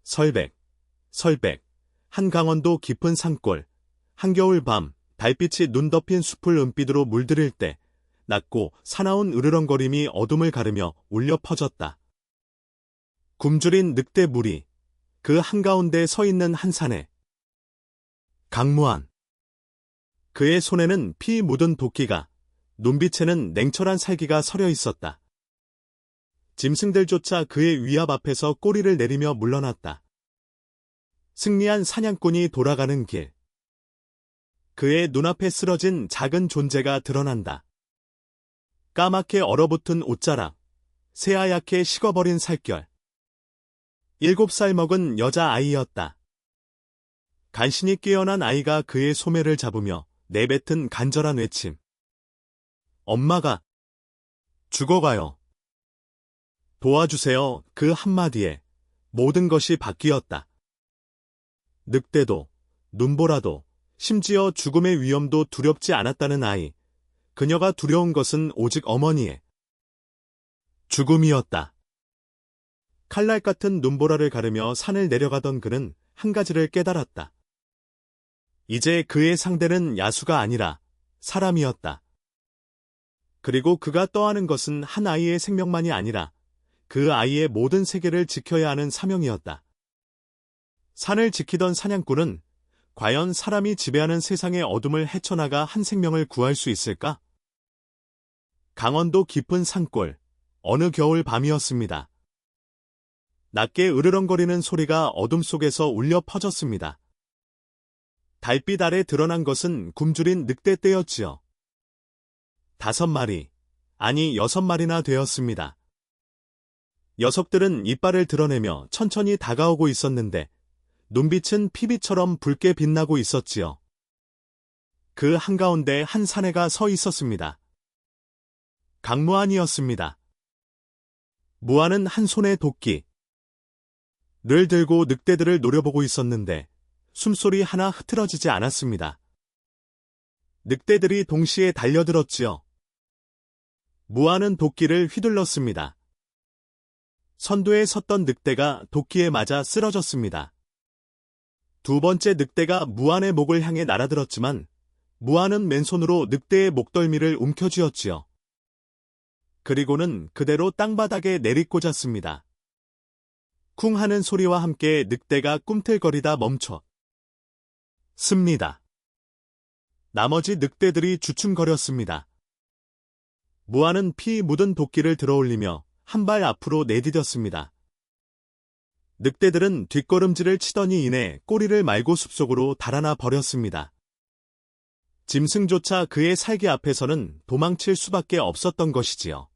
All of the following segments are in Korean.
설백, 설백, 한 강원도 깊은 산골, 한겨울 밤, 달빛이 눈 덮인 숲을 은빛으로 물들일 때, 낮고 사나운 으르렁거림이 어둠을 가르며 울려 퍼졌다. 굶주린 늑대 무리, 그 한가운데 서 있는 한 산에. 강무한. 그의 손에는 피 묻은 도끼가, 눈빛에는 냉철한 살기가 서려 있었다. 짐승들조차 그의 위압 앞에서 꼬리를 내리며 물러났다. 승리한 사냥꾼이 돌아가는 길. 그의 눈앞에 쓰러진 작은 존재가 드러난다. 까맣게 얼어붙은 옷자락, 새하얗게 식어버린 살결. 7살 먹은 여자아이였다. 간신히 깨어난 아이가 그의 소매를 잡으며 내뱉은 간절한 외침. 엄마가 죽어가요. 도와주세요. 그 한마디에 모든 것이 바뀌었다. 늑대도, 눈보라도, 심지어 죽음의 위험도 두렵지 않았다는 아이. 그녀가 두려운 것은 오직 어머니의 죽음이었다. 칼날 같은 눈보라를 가르며 산을 내려가던 그는 한 가지를 깨달았다. 이제 그의 상대는 야수가 아니라 사람이었다. 그리고 그가 떠하는 것은 한 아이의 생명만이 아니라 그 아이의 모든 세계를 지켜야 하는 사명이었다. 산을 지키던 사냥꾼은 과연 사람이 지배하는 세상의 어둠을 헤쳐나가 한 생명을 구할 수 있을까? 강원도 깊은 산골, 어느 겨울 밤이었습니다. 낮게 으르렁거리는 소리가 어둠 속에서 울려 퍼졌습니다. 달빛 아래 드러난 것은 굶주린 늑대떼였지요. 5마리, 아니 6마리나 되었습니다. 녀석들은 이빨을 드러내며 천천히 다가오고 있었는데 눈빛은 피빛처럼 붉게 빛나고 있었지요. 그 한가운데 한 사내가 서 있었습니다. 강무한이었습니다. 무한은 한 손에 도끼를 들고 늑대들을 노려보고 있었는데 숨소리 하나 흐트러지지 않았습니다. 늑대들이 동시에 달려들었지요. 무한은 도끼를 휘둘렀습니다. 선두에 섰던 늑대가 도끼에 맞아 쓰러졌습니다. 두 번째 늑대가 무한의 목을 향해 날아들었지만 무한은 맨손으로 늑대의 목덜미를 움켜쥐었지요. 그리고는 그대로 땅바닥에 내리꽂았습니다. 쿵 하는 소리와 함께 늑대가 꿈틀거리다 멈췄습니다. 나머지 늑대들이 주춤거렸습니다. 무한은 피 묻은 도끼를 들어올리며 한 발 앞으로 내디뎠습니다. 늑대들은 뒷걸음질을 치더니 이내 꼬리를 말고 숲속으로 달아나 버렸습니다. 짐승조차 그의 살기 앞에서는 도망칠 수밖에 없었던 것이지요.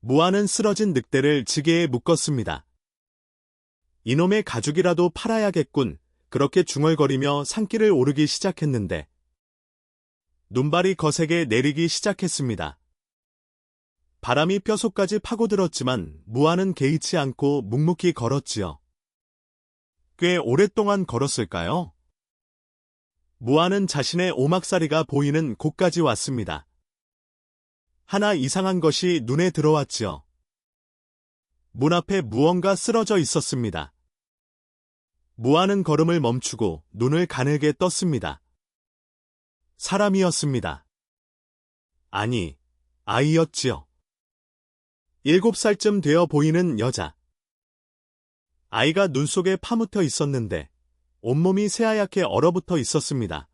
무한은 쓰러진 늑대를 지게에 묶었습니다. 이놈의 가죽이라도 팔아야겠군. 그렇게 중얼거리며 산길을 오르기 시작했는데 눈발이 거세게 내리기 시작했습니다. 바람이 뼛속까지 파고들었지만 무한은 개의치 않고 묵묵히 걸었지요. 꽤 오랫동안 걸었을까요? 무한은 자신의 오막살이가 보이는 곳까지 왔습니다. 하나 이상한 것이 눈에 들어왔지요. 문 앞에 무언가 쓰러져 있었습니다. 무한은 걸음을 멈추고 눈을 가늘게 떴습니다. 사람이었습니다. 아니, 아이였지요. 7살쯤 되어 보이는 여자. 아이가 눈 속에 파묻혀 있었는데 온몸이 새하얗게 얼어붙어 있었습니다.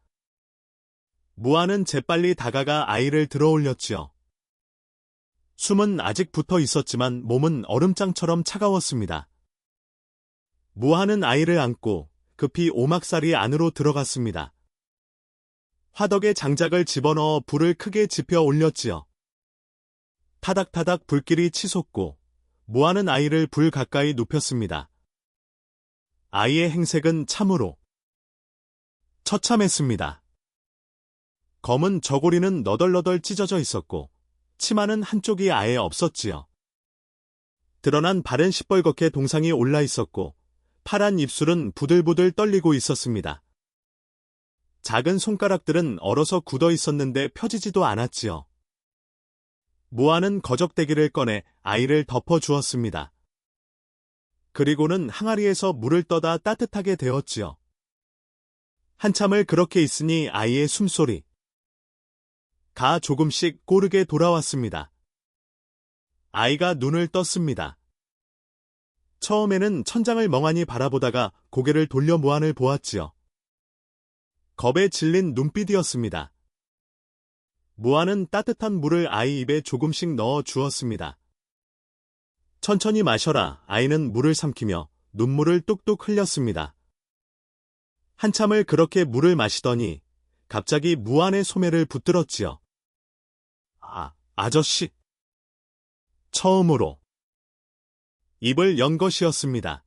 무한은 재빨리 다가가 아이를 들어올렸지요. 숨은 아직 붙어 있었지만 몸은 얼음장처럼 차가웠습니다. 무한은 아이를 안고 급히 오막살이 안으로 들어갔습니다. 화덕에 장작을 집어넣어 불을 크게 지펴 올렸지요. 타닥타닥 불길이 치솟고 무한은 아이를 불 가까이 눕혔습니다. 아이의 행색은 참으로 처참했습니다. 검은 저고리는 너덜너덜 찢어져 있었고 치마는 한쪽이 아예 없었지요. 드러난 발은 시뻘겋게 동상이 올라 있었고 파란 입술은 부들부들 떨리고 있었습니다. 작은 손가락들은 얼어서 굳어 있었는데 펴지지도 않았지요. 무한은 거적대기를 꺼내 아이를 덮어주었습니다. 그리고는 항아리에서 물을 떠다 따뜻하게 데웠지요. 한참을 그렇게 있으니 아이의 숨소리. 가 조금씩 고르게 돌아왔습니다. 아이가 눈을 떴습니다. 처음에는 천장을 멍하니 바라보다가 고개를 돌려 무안을 보았지요. 겁에 질린 눈빛이었습니다. 무안은 따뜻한 물을 아이 입에 조금씩 넣어 주었습니다. 천천히 마셔라. 아이는 물을 삼키며 눈물을 뚝뚝 흘렸습니다. 한참을 그렇게 물을 마시더니 갑자기 무안의 소매를 붙들었지요. 아저씨. 처음으로 입을 연 것이었습니다.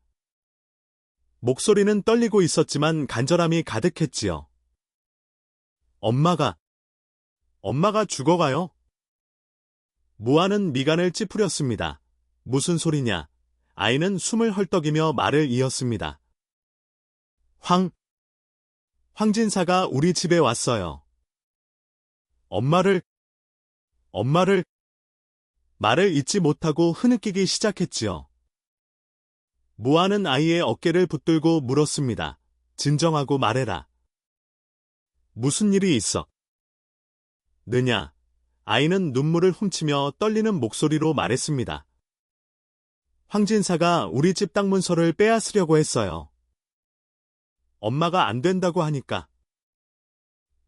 목소리는 떨리고 있었지만 간절함이 가득했지요. 엄마가 죽어가요? 무안은 미간을 찌푸렸습니다. 무슨 소리냐? 아이는 숨을 헐떡이며 말을 이었습니다. 황진사가 우리 집에 왔어요. 엄마를 말을 잇지 못하고 흐느끼기 시작했지요. 무안은 아이의 어깨를 붙들고 물었습니다. 진정하고 말해라. 무슨 일이 있어? 느냐? 아이는 눈물을 훔치며 떨리는 목소리로 말했습니다. 황진사가 우리 집 땅 문서를 빼앗으려고 했어요. 엄마가 안 된다고 하니까.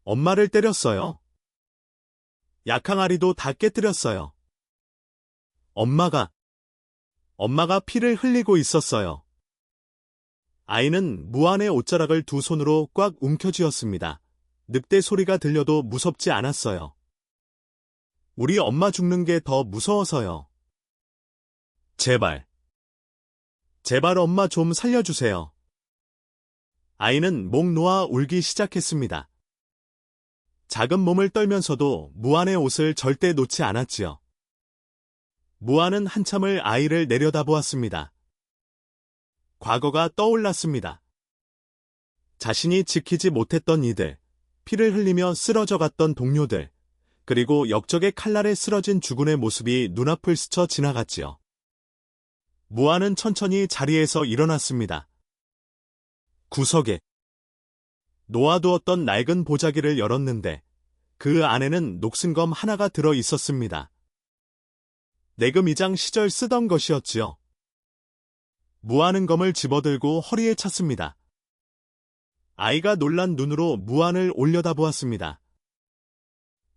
엄마를 때렸어요. 약항아리도 다 깨뜨렸어요. 엄마가 피를 흘리고 있었어요. 아이는 무안의 옷자락을 두 손으로 꽉 움켜쥐었습니다. 늑대 소리가 들려도 무섭지 않았어요. 우리 엄마 죽는 게 더 무서워서요. 제발 엄마 좀 살려주세요. 아이는 목 놓아 울기 시작했습니다. 작은 몸을 떨면서도 무안의 옷을 절대 놓지 않았지요. 무안은 한참을 아이를 내려다보았습니다. 과거가 떠올랐습니다. 자신이 지키지 못했던 이들, 피를 흘리며 쓰러져갔던 동료들, 그리고 역적의 칼날에 쓰러진 주군의 모습이 눈앞을 스쳐 지나갔지요. 무안은 천천히 자리에서 일어났습니다. 구석에 놓아두었던 낡은 보자기를 열었는데 그 안에는 녹슨 검 하나가 들어 있었습니다. 내금이장 시절 쓰던 것이었지요. 무안은 검을 집어들고 허리에 찼습니다. 아이가 놀란 눈으로 무안을 올려다보았습니다.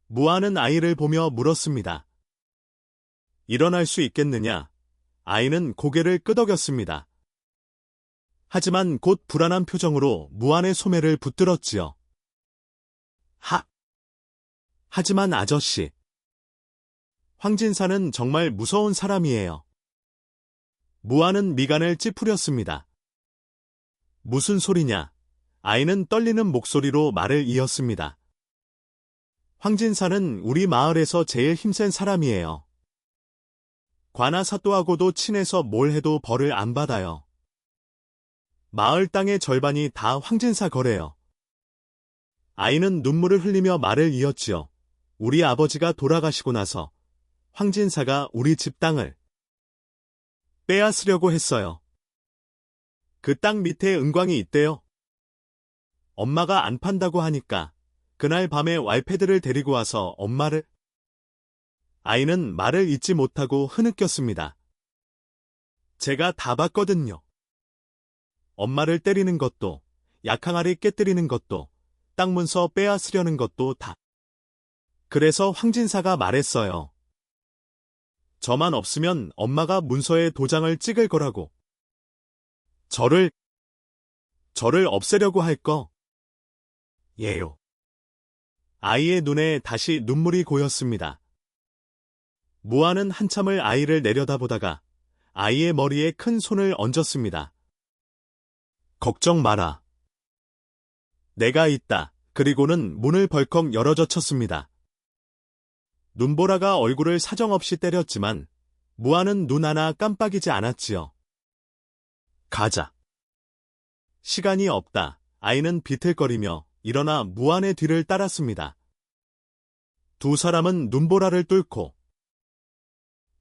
무안은 아이를 보며 물었습니다. 일어날 수 있겠느냐? 아이는 고개를 끄덕였습니다. 하지만 곧 불안한 표정으로 무안의 소매를 붙들었지요. 하지만 아저씨. 황진사는 정말 무서운 사람이에요. 무안은 미간을 찌푸렸습니다. 무슨 소리냐? 아이는 떨리는 목소리로 말을 이었습니다. 황진사는 우리 마을에서 제일 힘센 사람이에요. 관아사또하고도 친해서 뭘 해도 벌을 안 받아요. 마을 땅의 절반이 다 황진사 거래요. 아이는 눈물을 흘리며 말을 이었지요. 우리 아버지가 돌아가시고 나서 황진사가 우리 집 땅을 빼앗으려고 했어요. 그 땅 밑에 은광이 있대요. 엄마가 안 판다고 하니까 그날 밤에 왈패들을 데리고 와서 엄마를... 아이는 말을 잇지 못하고 흐느꼈습니다. 제가 다 봤거든요. 엄마를 때리는 것도, 약항아리 깨뜨리는 것도, 땅 문서 빼앗으려는 것도 다. 그래서 황진사가 말했어요. 저만 없으면 엄마가 문서에 도장을 찍을 거라고. 저를 없애려고 할 거. 예요. 아이의 눈에 다시 눈물이 고였습니다. 무안은 한참을 아이를 내려다보다가 아이의 머리에 큰 손을 얹었습니다. 걱정 마라. 내가 있다. 그리고는 문을 벌컥 열어젖혔습니다. 눈보라가 얼굴을 사정없이 때렸지만 무안은 눈 하나 깜빡이지 않았지요. 가자. 시간이 없다. 아이는 비틀거리며 일어나 무안의 뒤를 따랐습니다. 두 사람은 눈보라를 뚫고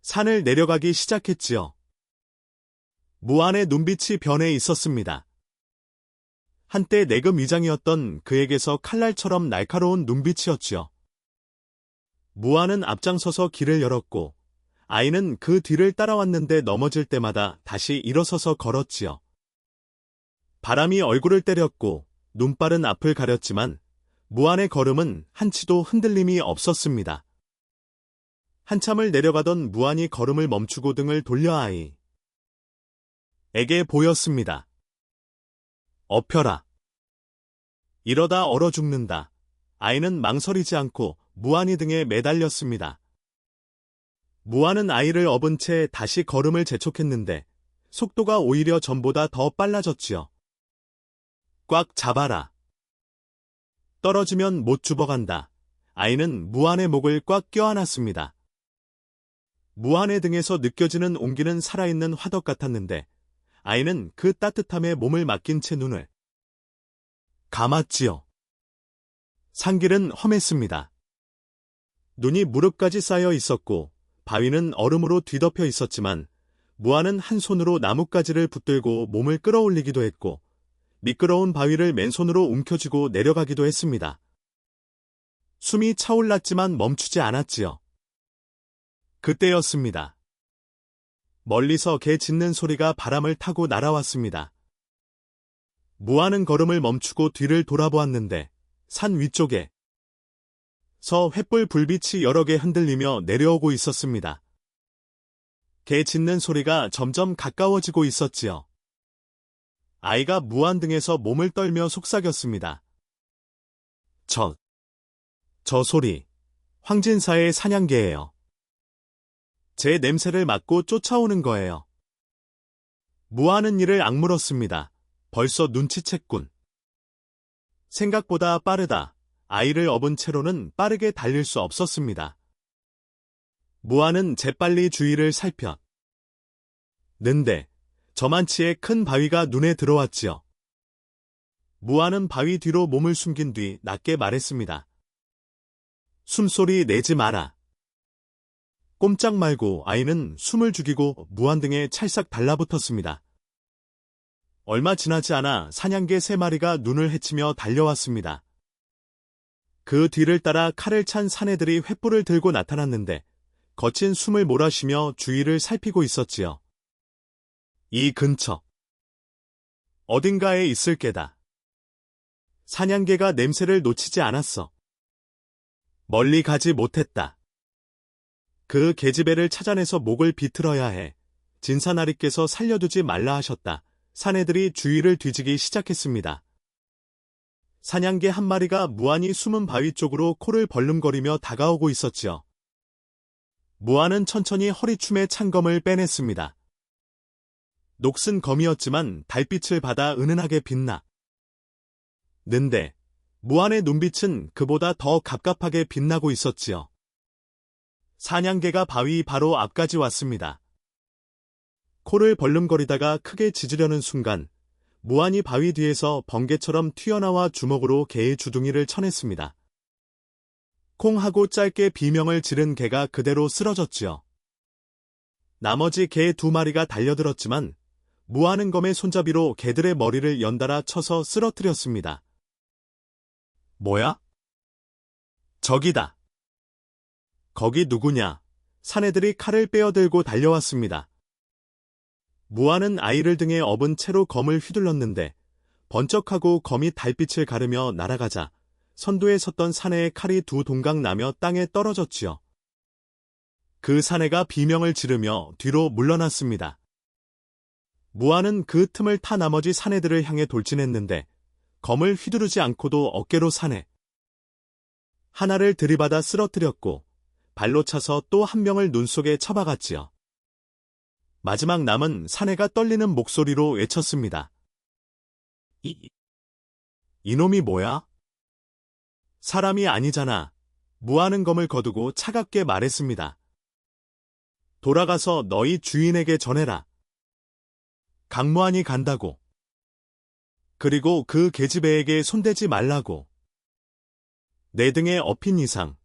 산을 내려가기 시작했지요. 무한의 눈빛이 변해 있었습니다. 한때 내금 위장이었던 그에게서 칼날처럼 날카로운 눈빛이었지요. 무한은 앞장서서 길을 열었고 아이는 그 뒤를 따라왔는데 넘어질 때마다 다시 일어서서 걸었지요. 바람이 얼굴을 때렸고 눈발은 앞을 가렸지만 무한의 걸음은 한치도 흔들림이 없었습니다. 한참을 내려가던 무한이 걸음을 멈추고 등을 돌려 아이에게 보였습니다. 엎혀라. 이러다 얼어 죽는다. 아이는 망설이지 않고 무한이 등에 매달렸습니다. 무한은 아이를 업은 채 다시 걸음을 재촉했는데 속도가 오히려 전보다 더 빨라졌지요. 꽉 잡아라. 떨어지면 못 죽어간다. 아이는 무한의 목을 꽉 껴안았습니다. 무한의 등에서 느껴지는 온기는 살아있는 화덕 같았는데 아이는 그 따뜻함에 몸을 맡긴 채 눈을 감았지요. 산길은 험했습니다. 눈이 무릎까지 쌓여 있었고 바위는 얼음으로 뒤덮여 있었지만 무한은 한 손으로 나뭇가지를 붙들고 몸을 끌어올리기도 했고 미끄러운 바위를 맨손으로 움켜쥐고 내려가기도 했습니다. 숨이 차올랐지만 멈추지 않았지요. 그때였습니다. 멀리서 개 짖는 소리가 바람을 타고 날아왔습니다. 무한은 걸음을 멈추고 뒤를 돌아보았는데 산 위쪽에 서 횃불 불빛이 여러 개 흔들리며 내려오고 있었습니다. 개 짖는 소리가 점점 가까워지고 있었지요. 아이가 무한 등에서 몸을 떨며 속삭였습니다. 저 소리, 황진사의 사냥개예요. 제 냄새를 맡고 쫓아오는 거예요. 무한은 이를 악물었습니다. 벌써 눈치챘군. 생각보다 빠르다. 아이를 업은 채로는 빠르게 달릴 수 없었습니다. 무한은 재빨리 주위를 살폈는데 저만치의 큰 바위가 눈에 들어왔지요. 무한은 바위 뒤로 몸을 숨긴 뒤 낮게 말했습니다. 숨소리 내지 마라. 꼼짝 말고 아이는 숨을 죽이고 무한 등에 찰싹 달라붙었습니다. 얼마 지나지 않아 사냥개 3마리가 눈을 헤치며 달려왔습니다. 그 뒤를 따라 칼을 찬 사내들이 횃불을 들고 나타났는데 거친 숨을 몰아쉬며 주위를 살피고 있었지요. 이 근처 어딘가에 있을 게다. 사냥개가 냄새를 놓치지 않았어. 멀리 가지 못했다. 그 계집애를 찾아내서 목을 비틀어야 해. 진사나리께서 살려두지 말라 하셨다. 사내들이 주위를 뒤지기 시작했습니다. 사냥개 한 마리가 무한히 숨은 바위 쪽으로 코를 벌름거리며 다가오고 있었지요. 무한은 천천히 허리춤에 찬 검을 빼냈습니다. 녹슨 검이었지만 달빛을 받아 은은하게 빛나는데 무한의 눈빛은 그보다 더 갑갑하게 빛나고 있었지요. 사냥개가 바위 바로 앞까지 왔습니다. 코를 벌름거리다가 크게 짖으려는 순간 무한이 바위 뒤에서 번개처럼 튀어나와 주먹으로 개의 주둥이를 쳐냈습니다. 콩 하고 짧게 비명을 지른 개가 그대로 쓰러졌지요. 나머지 개 2마리가 달려들었지만 무한은 검의 손잡이로 개들의 머리를 연달아 쳐서 쓰러뜨렸습니다. 뭐야? 저기다. 거기 누구냐? 사내들이 칼을 빼어들고 달려왔습니다. 무한은 아이를 등에 업은 채로 검을 휘둘렀는데 번쩍하고 검이 달빛을 가르며 날아가자 선두에 섰던 사내의 칼이 2 동강 나며 땅에 떨어졌지요. 그 사내가 비명을 지르며 뒤로 물러났습니다. 무한은 그 틈을 타 나머지 사내들을 향해 돌진했는데 검을 휘두르지 않고도 어깨로 사내 하나를 들이받아 쓰러뜨렸고 발로 차서 또 한 명을 눈 속에 쳐박았지요. 마지막 남은 사내가 떨리는 목소리로 외쳤습니다. 이놈이 뭐야? 사람이 아니잖아. 무한은 검을 거두고 차갑게 말했습니다. 돌아가서 너희 주인에게 전해라. 강무한이 간다고. 그리고 그 계집애에게 손대지 말라고. 내 등에 업힌 이상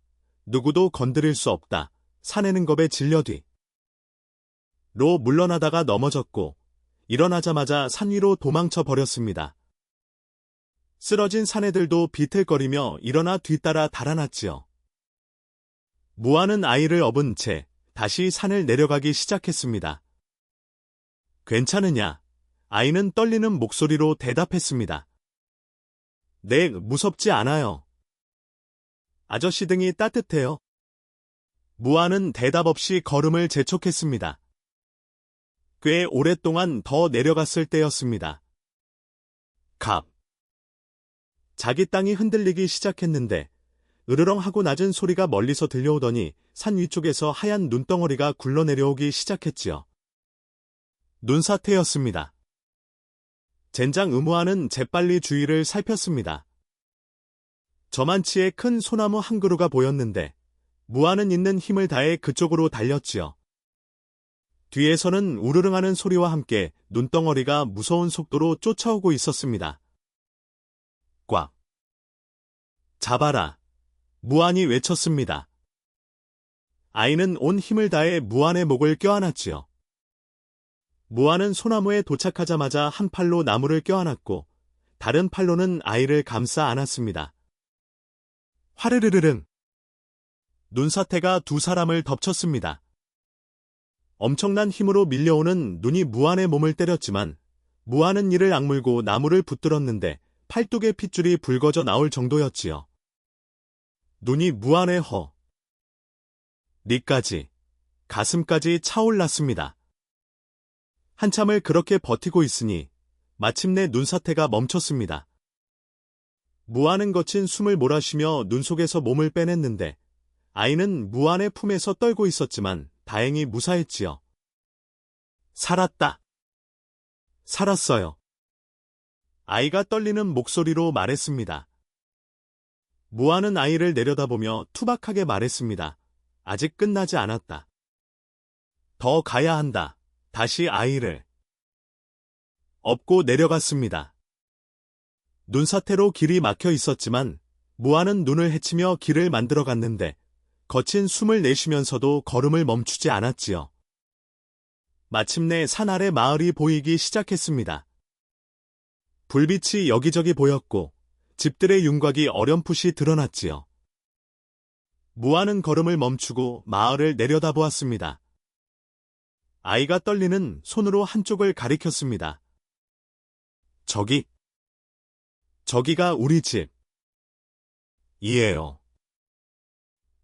누구도 건드릴 수 없다. 사내는 겁에 질려 뒤로 물러나다가 넘어졌고 일어나자마자 산 위로 도망쳐 버렸습니다. 쓰러진 사내들도 비틀거리며 일어나 뒤따라 달아났지요. 무아는 아이를 업은 채 다시 산을 내려가기 시작했습니다. 괜찮으냐? 아이는 떨리는 목소리로 대답했습니다. 네, 무섭지 않아요. 아저씨 등이 따뜻해요. 무아는 대답 없이 걸음을 재촉했습니다. 꽤 오랫동안 더 내려갔을 때였습니다. 갑. 자기 땅이 흔들리기 시작했는데 으르렁하고 낮은 소리가 멀리서 들려오더니 산 위쪽에서 하얀 눈덩어리가 굴러내려오기 시작했지요. 눈사태였습니다. 젠장 의무아는 재빨리 주위를 살폈습니다. 저만치의 큰 소나무 한 그루가 보였는데 무아는 있는 힘을 다해 그쪽으로 달렸지요. 뒤에서는 우르릉하는 소리와 함께 눈덩어리가 무서운 속도로 쫓아오고 있었습니다. 꽉! 잡아라! 무안이 외쳤습니다. 아이는 온 힘을 다해 무안의 목을 껴안았지요. 무안은 소나무에 도착하자마자 한 팔로 나무를 껴안았고 다른 팔로는 아이를 감싸 안았습니다. 화르르르릉! 눈사태가 두 사람을 덮쳤습니다. 엄청난 힘으로 밀려오는 눈이 무안의 몸을 때렸지만 무안은 이를 악물고 나무를 붙들었는데 팔뚝의 핏줄이 붉어져 나올 정도였지요. 눈이 무안의 니까지, 가슴까지 차올랐습니다. 한참을 그렇게 버티고 있으니 마침내 눈사태가 멈췄습니다. 무안은 거친 숨을 몰아쉬며 눈 속에서 몸을 빼냈는데 아이는 무안의 품에서 떨고 있었지만 다행히 무사했지요. 살았다. 살았어요. 아이가 떨리는 목소리로 말했습니다. 무안은 아이를 내려다보며 투박하게 말했습니다. 아직 끝나지 않았다. 더 가야 한다. 다시 아이를 업고 내려갔습니다. 눈사태로 길이 막혀 있었지만 무안은 눈을 헤치며 길을 만들어 갔는데 거친 숨을 내쉬면서도 걸음을 멈추지 않았지요. 마침내 산 아래 마을이 보이기 시작했습니다. 불빛이 여기저기 보였고 집들의 윤곽이 어렴풋이 드러났지요. 무안은 걸음을 멈추고 마을을 내려다보았습니다. 아이가 떨리는 손으로 한쪽을 가리켰습니다. 저기가 우리 집. 이에요.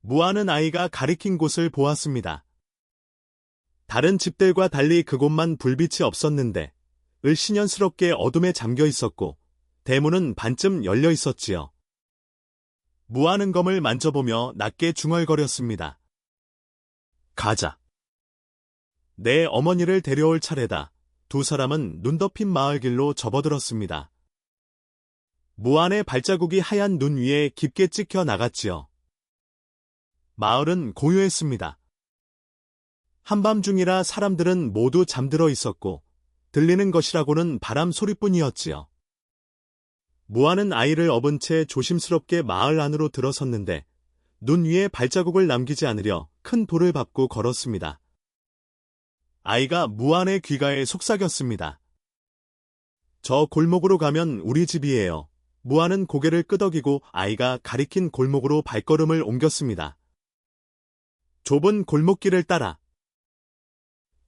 무안은 아이가 가리킨 곳을 보았습니다. 다른 집들과 달리 그곳만 불빛이 없었는데 을씨년스럽게 어둠에 잠겨 있었고 대문은 반쯤 열려 있었지요. 무안은 검을 만져보며 낮게 중얼거렸습니다. 가자. 내 어머니를 데려올 차례다. 두 사람은 눈 덮인 마을길로 접어들었습니다. 무안의 발자국이 하얀 눈 위에 깊게 찍혀 나갔지요. 마을은 고요했습니다. 한밤중이라 사람들은 모두 잠들어 있었고 들리는 것이라고는 바람 소리뿐이었지요. 무안은 아이를 업은 채 조심스럽게 마을 안으로 들어섰는데 눈 위에 발자국을 남기지 않으려 큰 돌을 밟고 걸었습니다. 아이가 무안의 귓가에 속삭였습니다. 저 골목으로 가면 우리 집이에요. 무안은 고개를 끄덕이고 아이가 가리킨 골목으로 발걸음을 옮겼습니다. 좁은 골목길을 따라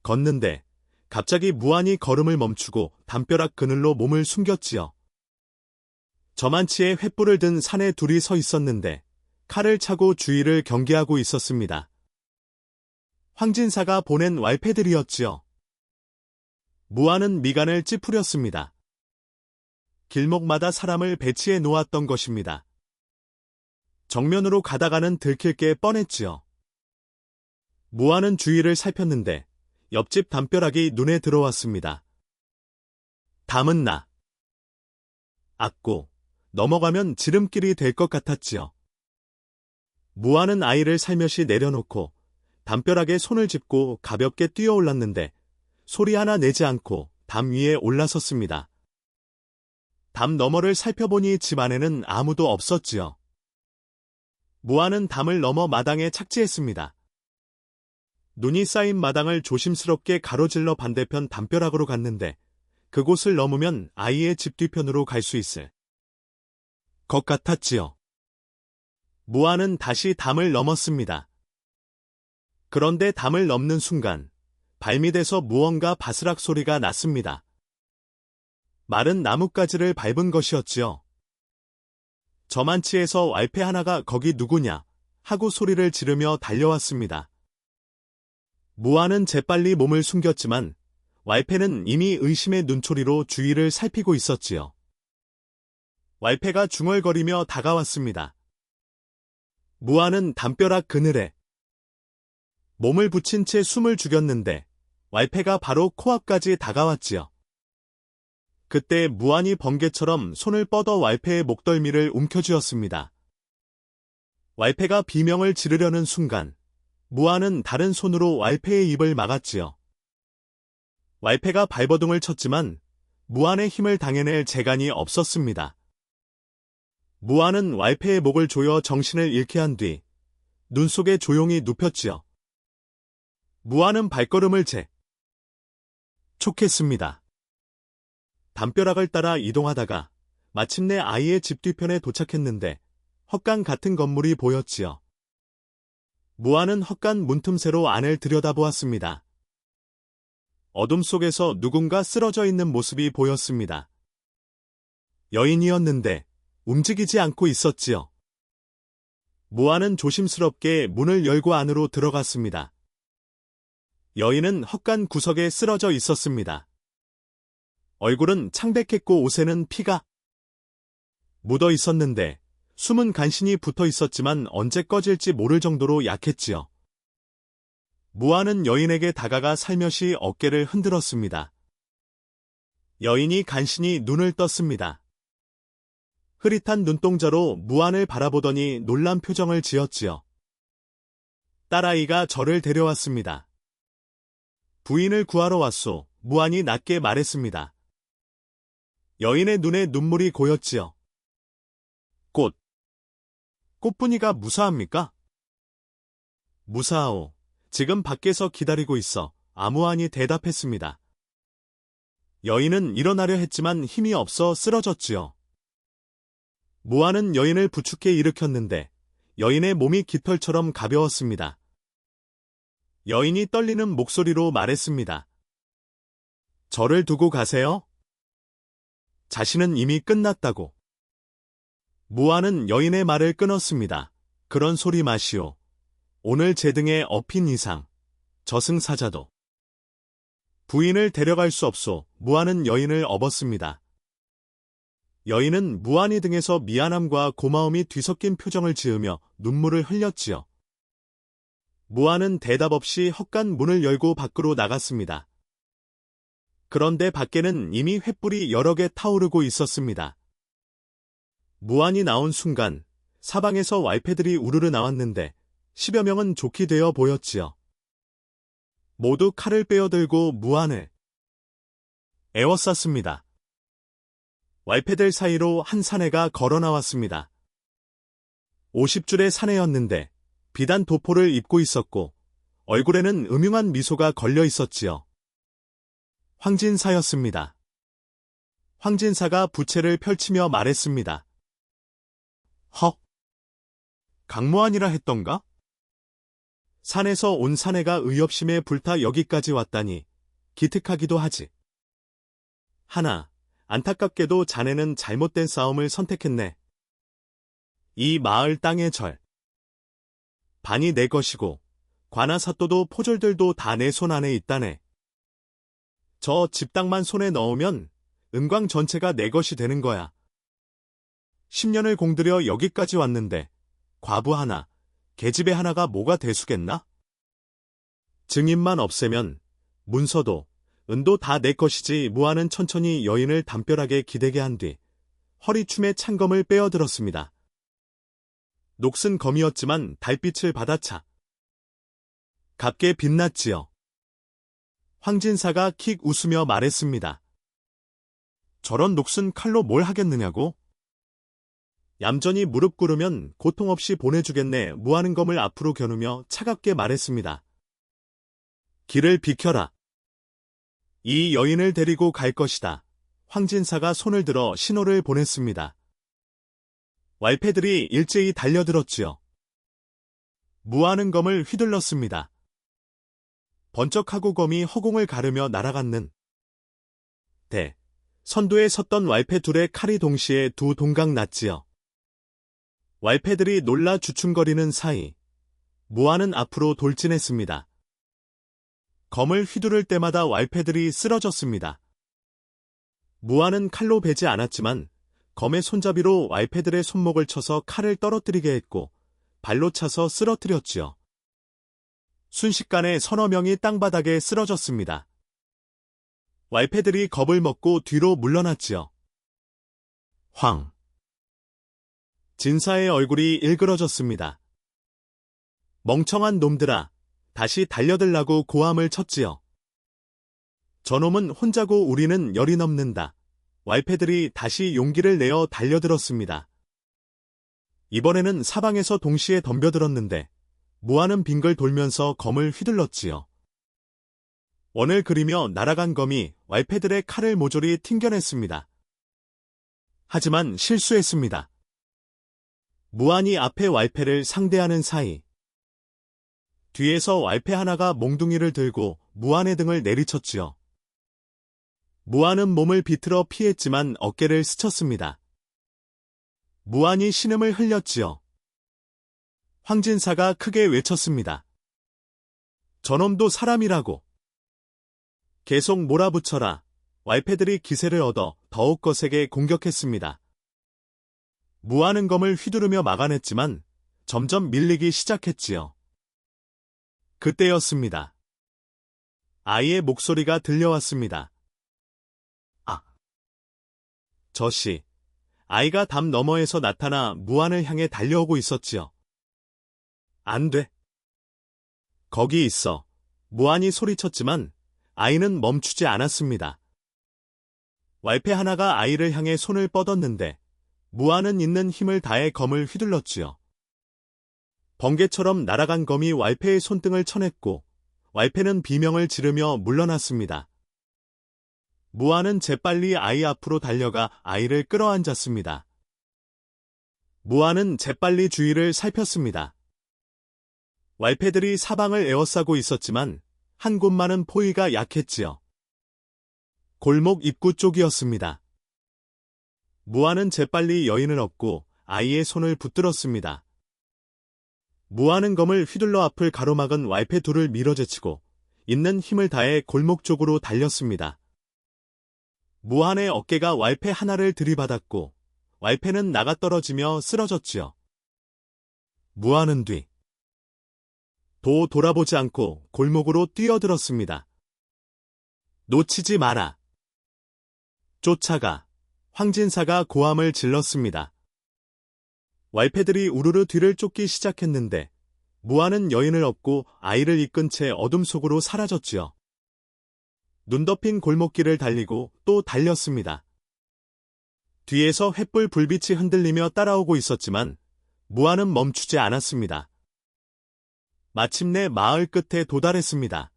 걷는데 갑자기 무안이 걸음을 멈추고 담벼락 그늘로 몸을 숨겼지요. 저만치의 횃불을 든 사내 둘이 서 있었는데 칼을 차고 주위를 경계하고 있었습니다. 황진사가 보낸 왈패들이었지요. 무안은 미간을 찌푸렸습니다. 길목마다 사람을 배치해 놓았던 것입니다. 정면으로 가다가는 들킬 게 뻔했지요. 무안은 주위를 살폈는데 옆집 담벼락이 눈에 들어왔습니다. 담은 나. 악고 넘어가면 지름길이 될 것 같았지요. 무안은 아이를 살며시 내려놓고 담벼락에 손을 짚고 가볍게 뛰어올랐는데 소리 하나 내지 않고 담 위에 올라섰습니다. 담 너머를 살펴보니 집 안에는 아무도 없었지요. 무안은 담을 넘어 마당에 착지했습니다. 눈이 쌓인 마당을 조심스럽게 가로질러 반대편 담벼락으로 갔는데 그곳을 넘으면 아이의 집 뒤편으로 갈 수 있을 것 같았지요. 무아는 다시 담을 넘었습니다. 그런데 담을 넘는 순간 발밑에서 무언가 바스락 소리가 났습니다. 마른 나뭇가지를 밟은 것이었지요. 저만치에서 왈패 하나가 거기 누구냐 하고 소리를 지르며 달려왔습니다. 무아는 재빨리 몸을 숨겼지만 왈패는 이미 의심의 눈초리로 주위를 살피고 있었지요. 왈패가 중얼거리며 다가왔습니다. 무아는 담벼락 그늘에 몸을 붙인 채 숨을 죽였는데 왈패가 바로 코앞까지 다가왔지요. 그때 무안이 번개처럼 손을 뻗어 왈패의 목덜미를 움켜쥐었습니다. 왈패가 비명을 지르려는 순간 무안은 다른 손으로 왈패의 입을 막았지요. 왈패가 발버둥을 쳤지만 무안의 힘을 당해낼 재간이 없었습니다. 무안은 왈패의 목을 조여 정신을 잃게 한 뒤 눈 속에 조용히 눕혔지요. 무안은 발걸음을 재촉했습니다. 담벼락을 따라 이동하다가 마침내 아이의 집 뒤편에 도착했는데 헛간 같은 건물이 보였지요. 무안은 헛간 문틈새로 안을 들여다보았습니다. 어둠 속에서 누군가 쓰러져 있는 모습이 보였습니다. 여인이었는데 움직이지 않고 있었지요. 무안은 조심스럽게 문을 열고 안으로 들어갔습니다. 여인은 헛간 구석에 쓰러져 있었습니다. 얼굴은 창백했고 옷에는 피가 묻어 있었는데 숨은 간신히 붙어 있었지만 언제 꺼질지 모를 정도로 약했지요. 무안은 여인에게 다가가 살며시 어깨를 흔들었습니다. 여인이 간신히 눈을 떴습니다. 흐릿한 눈동자로 무안을 바라보더니 놀란 표정을 지었지요. 딸아이가 저를 데려왔습니다. 부인을 구하러 왔소. 무안이 낮게 말했습니다. 여인의 눈에 눈물이 고였지요. 꽃분이가 무사합니까? 무사하오. 지금 밖에서 기다리고 있어. 아무안이 대답했습니다. 여인은 일어나려 했지만 힘이 없어 쓰러졌지요. 무안은 여인을 부축해 일으켰는데 여인의 몸이 깃털처럼 가벼웠습니다. 여인이 떨리는 목소리로 말했습니다. 저를 두고 가세요? 자신은 이미 끝났다고. 무안은 여인의 말을 끊었습니다. 그런 소리 마시오. 오늘 제 등에 업힌 이상 저승사자도 부인을 데려갈 수 없소. 무안은 여인을 업었습니다. 여인은 무안이 등에서 미안함과 고마움이 뒤섞인 표정을 지으며 눈물을 흘렸지요. 무안은 대답 없이 헛간 문을 열고 밖으로 나갔습니다. 그런데 밖에는 이미 횃불이 여러 개 타오르고 있었습니다. 무안이 나온 순간 사방에서 왈패들이 우르르 나왔는데 10여 명은 좋게 되어 보였지요. 모두 칼을 빼어들고 무안을 에워쌌습니다. 왈패들 사이로 한 사내가 걸어 나왔습니다. 50줄의 사내였는데 비단 도포를 입고 있었고 얼굴에는 음흉한 미소가 걸려 있었지요. 황진사였습니다. 황진사가 부채를 펼치며 말했습니다. 강무안이라 했던가? 산에서 온 사내가 의협심에 불타 여기까지 왔다니 기특하기도 하지. 하나, 안타깝게도 자네는 잘못된 싸움을 선택했네. 이 마을 땅의 반이 내 것이고 관아사또도 포졸들도 다 내 손 안에 있다네. 저 집땅만 손에 넣으면 은광 전체가 내 것이 되는 거야. 10년을 공들여 여기까지 왔는데 과부 하나, 계집애 하나가 뭐가 대수겠나? 증인만 없애면 문서도, 은도 다 내 것이지. 무안은 천천히 여인을 담벼락에 기대게 한 뒤 허리춤에 창검을 빼어들었습니다. 녹슨 검이었지만 달빛을 받아차 값게 빛났지요. 황진사가 킥 웃으며 말했습니다. 저런 녹슨 칼로 뭘 하겠느냐고? 얌전히 무릎 꿇으면 고통 없이 보내주겠네. 무안은 검을 앞으로 겨누며 차갑게 말했습니다. 길을 비켜라. 이 여인을 데리고 갈 것이다. 황진사가 손을 들어 신호를 보냈습니다. 왈패들이 일제히 달려들었지요. 무하는 검을 휘둘렀습니다. 번쩍하고 검이 허공을 가르며 날아갔는 대. 선두에 섰던 왈패 둘의 칼이 동시에 두 동각 났지요. 왈패들이 놀라 주춤거리는 사이 무하는 앞으로 돌진했습니다. 검을 휘두를 때마다 왈패들이 쓰러졌습니다. 무하는 칼로 베지 않았지만 검의 손잡이로 왈패들의 손목을 쳐서 칼을 떨어뜨리게 했고 발로 차서 쓰러뜨렸지요. 순식간에 서너 명이 땅바닥에 쓰러졌습니다. 왈패들이 겁을 먹고 뒤로 물러났지요. 황. 진사의 얼굴이 일그러졌습니다. 멍청한 놈들아, 다시 달려들라고 고함을 쳤지요. 저놈은 혼자고 우리는 열이 넘는다. 왈패들이 다시 용기를 내어 달려들었습니다. 이번에는 사방에서 동시에 덤벼들었는데 무하는 빙글 돌면서 검을 휘둘렀지요. 원을 그리며 날아간 검이 왈패들의 칼을 모조리 튕겨냈습니다. 하지만 실수했습니다. 무한이 앞에 왈패를 상대하는 사이 뒤에서 왈패 하나가 몽둥이를 들고 무한의 등을 내리쳤지요. 무한은 몸을 비틀어 피했지만 어깨를 스쳤습니다. 무한이 신음을 흘렸지요. 황진사가 크게 외쳤습니다. 저놈도 사람이라고. 계속 몰아붙여라. 왈패들이 기세를 얻어 더욱 거세게 공격했습니다. 무하는 검을 휘두르며 막아냈지만 점점 밀리기 시작했지요. 그때였습니다. 아이의 목소리가 들려왔습니다. 아! 저씨. 아이가 담 너머에서 나타나 무한을 향해 달려오고 있었지요. 안 돼. 거기 있어. 무한이 소리쳤지만 아이는 멈추지 않았습니다. 왈패 하나가 아이를 향해 손을 뻗었는데 무한은 있는 힘을 다해 검을 휘둘렀지요. 번개처럼 날아간 검이 왈패의 손등을 쳐냈고 왈패는 비명을 지르며 물러났습니다. 무한은 재빨리 아이 앞으로 달려가 아이를 끌어안았습니다. 무한은 재빨리 주위를 살폈습니다. 왈패들이 사방을 에워싸고 있었지만 한 곳만은 포위가 약했지요. 골목 입구 쪽이었습니다. 무한은 재빨리 여인을 업고 아이의 손을 붙들었습니다. 무한은 검을 휘둘러 앞을 가로막은 왈패 둘을 밀어제치고 있는 힘을 다해 골목 쪽으로 달렸습니다. 무한의 어깨가 왈패 하나를 들이받았고 왈패는 나가떨어지며 쓰러졌지요. 무한은 돌아보지 않고 골목으로 뛰어들었습니다. 놓치지 마라. 쫓아가. 황진사가 고함을 질렀습니다. 왈패들이 우르르 뒤를 쫓기 시작했는데 무한은 여인을 업고 아이를 이끈 채 어둠 속으로 사라졌지요. 눈 덮인 골목길을 달리고 또 달렸습니다. 뒤에서 횃불 불빛이 흔들리며 따라오고 있었지만 무한은 멈추지 않았습니다. 마침내 마을 끝에 도달했습니다.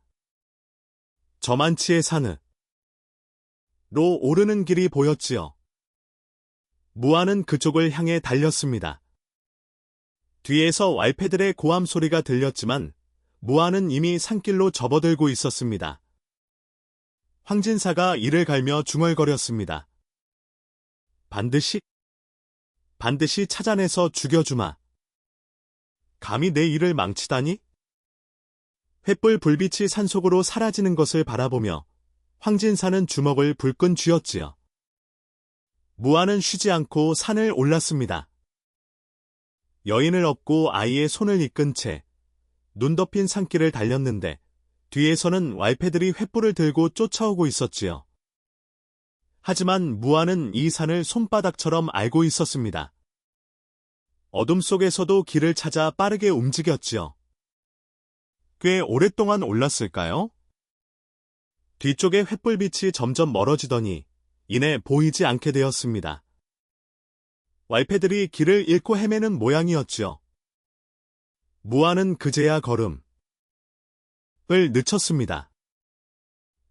저만치의 산으로 오르는 길이 보였지요. 무한은 그쪽을 향해 달렸습니다. 뒤에서 왈패들의 고함 소리가 들렸지만 무한은 이미 산길로 접어들고 있었습니다. 황진사가 이를 갈며 중얼거렸습니다. 반드시 찾아내서 죽여주마. 감히 내 일을 망치다니? 횃불 불빛이 산속으로 사라지는 것을 바라보며 황진사는 주먹을 불끈 쥐었지요. 무한은 쉬지 않고 산을 올랐습니다. 여인을 업고 아이의 손을 이끈 채 눈 덮인 산길을 달렸는데 뒤에서는 왈패들이 횃불을 들고 쫓아오고 있었지요. 하지만 무한은 이 산을 손바닥처럼 알고 있었습니다. 어둠 속에서도 길을 찾아 빠르게 움직였지요. 꽤 오랫동안 올랐을까요? 뒤쪽의 횃불빛이 점점 멀어지더니 이내 보이지 않게 되었습니다. 왈패들이 길을 잃고 헤매는 모양이었지요. 무한은 그제야 걸음을 늦췄습니다.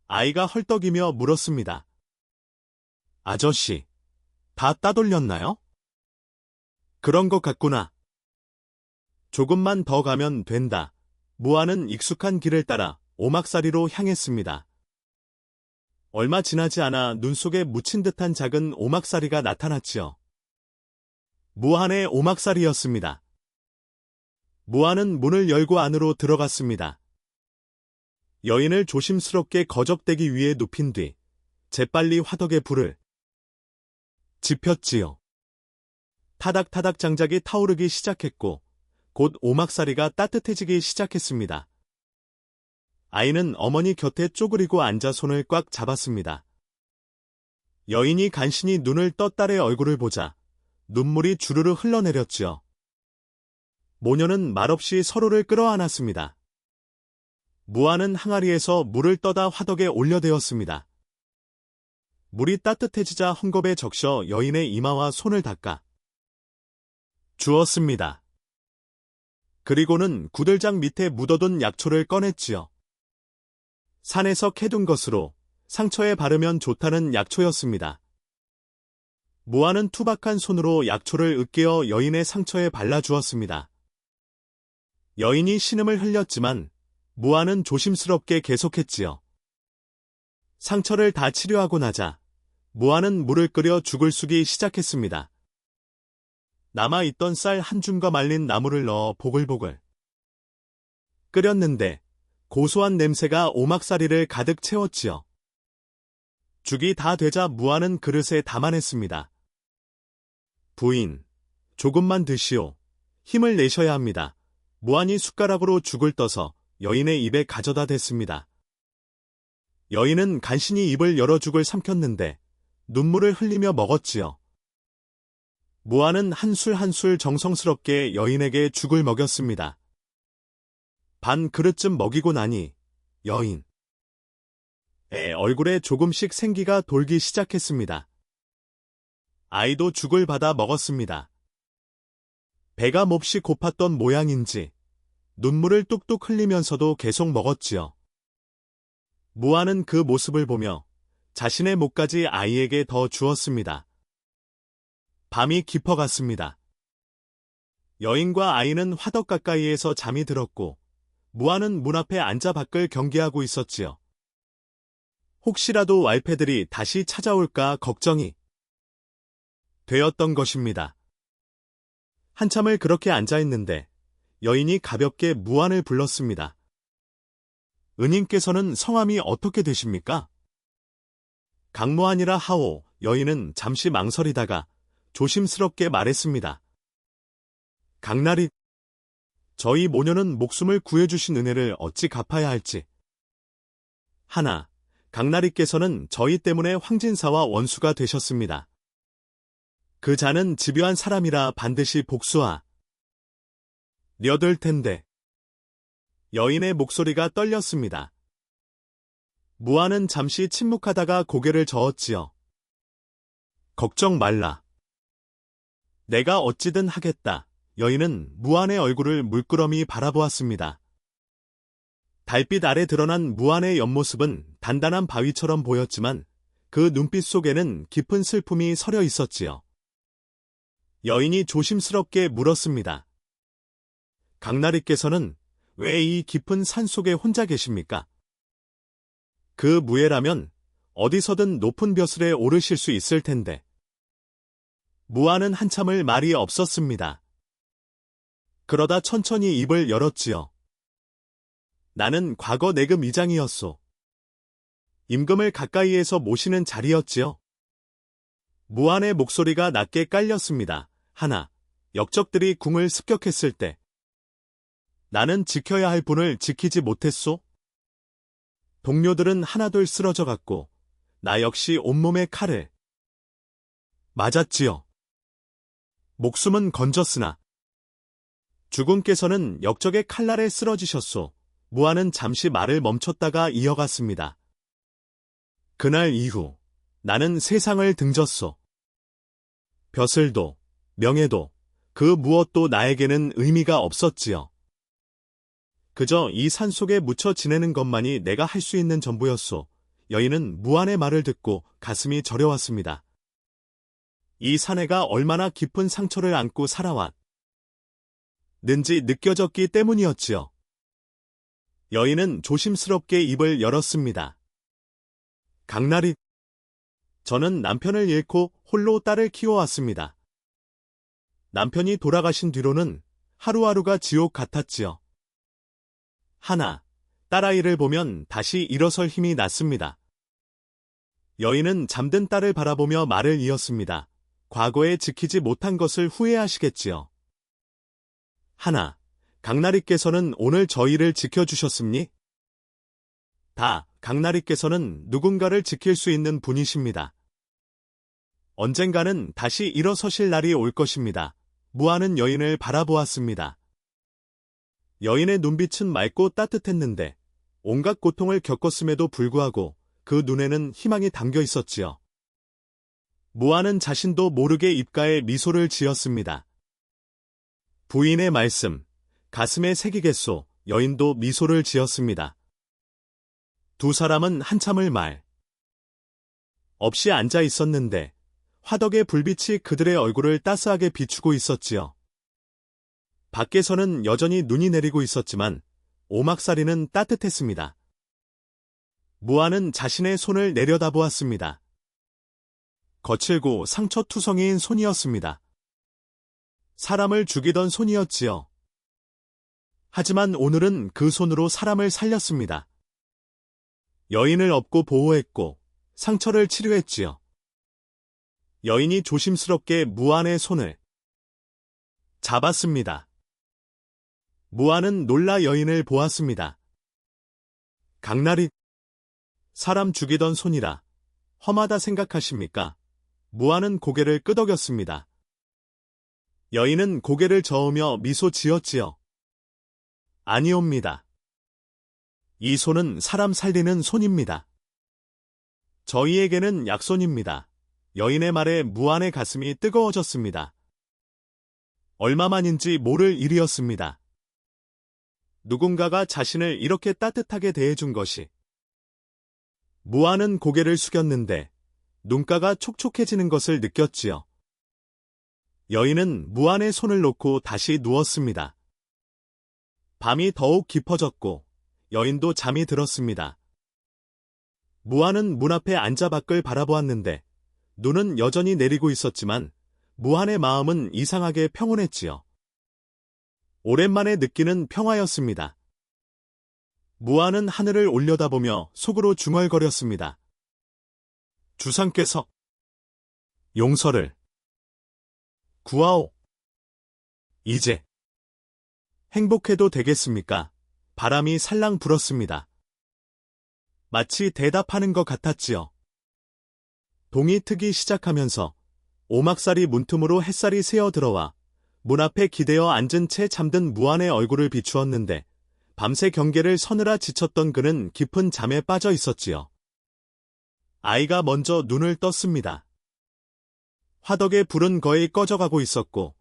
아이가 헐떡이며 물었습니다. 아저씨, 다 따돌렸나요? 그런 것 같구나. 조금만 더 가면 된다. 무아는 익숙한 길을 따라 오막사리로 향했습니다. 얼마 지나지 않아 눈 속에 묻힌 듯한 작은 오막사리가 나타났지요. 무한의 오막살이였습니다. 무한은 문을 열고 안으로 들어갔습니다. 여인을 조심스럽게 거적대기 위에 눕힌 뒤 재빨리 화덕에 불을 지폈지요. 타닥타닥 장작이 타오르기 시작했고 곧 오막살이가 따뜻해지기 시작했습니다. 아이는 어머니 곁에 쪼그리고 앉아 손을 꽉 잡았습니다. 여인이 간신히 눈을 떠 딸의 얼굴을 보자 눈물이 주르르 흘러내렸지요. 모녀는 말없이 서로를 끌어안았습니다. 무아는 항아리에서 물을 떠다 화덕에 올려대었습니다. 물이 따뜻해지자 헝겊에 적셔 여인의 이마와 손을 닦아 주었습니다. 그리고는 구들장 밑에 묻어둔 약초를 꺼냈지요. 산에서 캐둔 것으로 상처에 바르면 좋다는 약초였습니다. 무아는 투박한 손으로 약초를 으깨어 여인의 상처에 발라주었습니다. 여인이 신음을 흘렸지만 무아는 조심스럽게 계속했지요. 상처를 다 치료하고 나자 무아는 물을 끓여 죽을 쑤기 시작했습니다. 남아있던 쌀 한 줌과 말린 나물을 넣어 보글보글 끓였는데 고소한 냄새가 오막살이를 가득 채웠지요. 죽이 다 되자 무아는 그릇에 담아냈습니다. 부인, 조금만 드시오. 힘을 내셔야 합니다. 무한이 숟가락으로 죽을 떠서 여인의 입에 가져다 댔습니다. 여인은 간신히 입을 열어 죽을 삼켰는데 눈물을 흘리며 먹었지요. 무한은 한술 한술 정성스럽게 여인에게 죽을 먹였습니다. 반 그릇쯤 먹이고 나니 여인의 얼굴에 조금씩 생기가 돌기 시작했습니다. 아이도 죽을 받아 먹었습니다. 배가 몹시 고팠던 모양인지 눈물을 뚝뚝 흘리면서도 계속 먹었지요. 무아는 그 모습을 보며 자신의 목까지 아이에게 더 주었습니다. 밤이 깊어갔습니다. 여인과 아이는 화덕 가까이에서 잠이 들었고 무아는 문 앞에 앉아 밖을 경계하고 있었지요. 혹시라도 왈패들이 다시 찾아올까 걱정이 되었던 것입니다. 한참을 그렇게 앉아있는데 여인이 가볍게 무안을 불렀습니다. 은인께서는 성함이 어떻게 되십니까? 강무안이라 하오. 여인은 잠시 망설이다가 조심스럽게 말했습니다. 강나리, 저희 모녀는 목숨을 구해주신 은혜를 어찌 갚아야 할지. 하나, 강나리께서는 저희 때문에 황진사와 원수가 되셨습니다. 그 자는 집요한 사람이라 반드시 복수하 려들 텐데. 여인의 목소리가 떨렸습니다. 무아는 잠시 침묵하다가 고개를 저었지요. 걱정 말라. 내가 어찌든 하겠다. 여인은 무안의 얼굴을 물끄러미 바라보았습니다. 달빛 아래 드러난 무안의 옆모습은 단단한 바위처럼 보였지만 그 눈빛 속에는 깊은 슬픔이 서려 있었지요. 여인이 조심스럽게 물었습니다. 강나리께서는 왜 이 깊은 산 속에 혼자 계십니까? 그 무예라면 어디서든 높은 벼슬에 오르실 수 있을 텐데. 무아는 한참을 말이 없었습니다. 그러다 천천히 입을 열었지요. 나는 과거 내금 이장이었소. 임금을 가까이에서 모시는 자리였지요. 무안의 목소리가 낮게 깔렸습니다. 하나, 역적들이 궁을 습격했을 때 나는 지켜야 할 분을 지키지 못했소? 동료들은 하나둘 쓰러져 갔고 나 역시 온몸에 칼을 맞았지요. 목숨은 건졌으나 주군께서는 역적의 칼날에 쓰러지셨소. 무안은 잠시 말을 멈췄다가 이어갔습니다. 그날 이후 나는 세상을 등졌소. 벼슬도 명예도 그 무엇도 나에게는 의미가 없었지요. 그저 이 산속에 묻혀 지내는 것만이 내가 할 수 있는 전부였소. 여인은 무안의 말을 듣고 가슴이 저려왔습니다. 이 사내가 얼마나 깊은 상처를 안고 살아왔는지 느껴졌기 때문이었지요. 여인은 조심스럽게 입을 열었습니다. 강나리, 저는 남편을 잃고 홀로 딸을 키워왔습니다. 남편이 돌아가신 뒤로는 하루하루가 지옥 같았지요. 하나, 딸아이를 보면 다시 일어설 힘이 났습니다. 여인은 잠든 딸을 바라보며 말을 이었습니다. 과거에 지키지 못한 것을 후회하시겠지요. 하나, 강나리께서는 오늘 저희를 지켜주셨습니? 다, 강나리께서는 누군가를 지킬 수 있는 분이십니다. 언젠가는 다시 일어서실 날이 올 것입니다. 무아는 여인을 바라보았습니다. 여인의 눈빛은 맑고 따뜻했는데 온갖 고통을 겪었음에도 불구하고 그 눈에는 희망이 담겨 있었지요. 무아는 자신도 모르게 입가에 미소를 지었습니다. 부인의 말씀, 가슴에 새기겠소. 여인도 미소를 지었습니다. 두 사람은 한참을 말 없이 앉아 있었는데 화덕의 불빛이 그들의 얼굴을 따스하게 비추고 있었지요. 밖에서는 여전히 눈이 내리고 있었지만 오막살이는 따뜻했습니다. 무아는 자신의 손을 내려다보았습니다. 거칠고 상처투성이인 손이었습니다. 사람을 죽이던 손이었지요. 하지만 오늘은 그 손으로 사람을 살렸습니다. 여인을 업고 보호했고 상처를 치료했지요. 여인이 조심스럽게 무안의 손을 잡았습니다. 무안은 놀라 여인을 보았습니다. 강나리, 사람 죽이던 손이라 험하다 생각하십니까? 무안은 고개를 끄덕였습니다. 여인은 고개를 저으며 미소 지었지요. 아니옵니다. 이 손은 사람 살리는 손입니다. 저희에게는 약손입니다. 여인의 말에 무안의 가슴이 뜨거워졌습니다. 얼마만인지 모를 일이었습니다. 누군가가 자신을 이렇게 따뜻하게 대해준 것이. 무안은 고개를 숙였는데 눈가가 촉촉해지는 것을 느꼈지요. 여인은 무안의 손을 놓고 다시 누웠습니다. 밤이 더욱 깊어졌고 여인도 잠이 들었습니다. 무안은 문 앞에 앉아 밖을 바라보았는데 눈은 여전히 내리고 있었지만 무안의 마음은 이상하게 평온했지요. 오랜만에 느끼는 평화였습니다. 무안은 하늘을 올려다보며 속으로 중얼거렸습니다. 주상께서 용서를 구하오. 이제 행복해도 되겠습니까? 바람이 살랑 불었습니다. 마치 대답하는 것 같았지요. 동이 트기 시작하면서 오막살이 문틈으로 햇살이 새어 들어와 문 앞에 기대어 앉은 채 잠든 무안의 얼굴을 비추었는데 밤새 경계를 서느라 지쳤던 그는 깊은 잠에 빠져 있었지요. 아이가 먼저 눈을 떴습니다. 화덕의 불은 거의 꺼져가고 있었고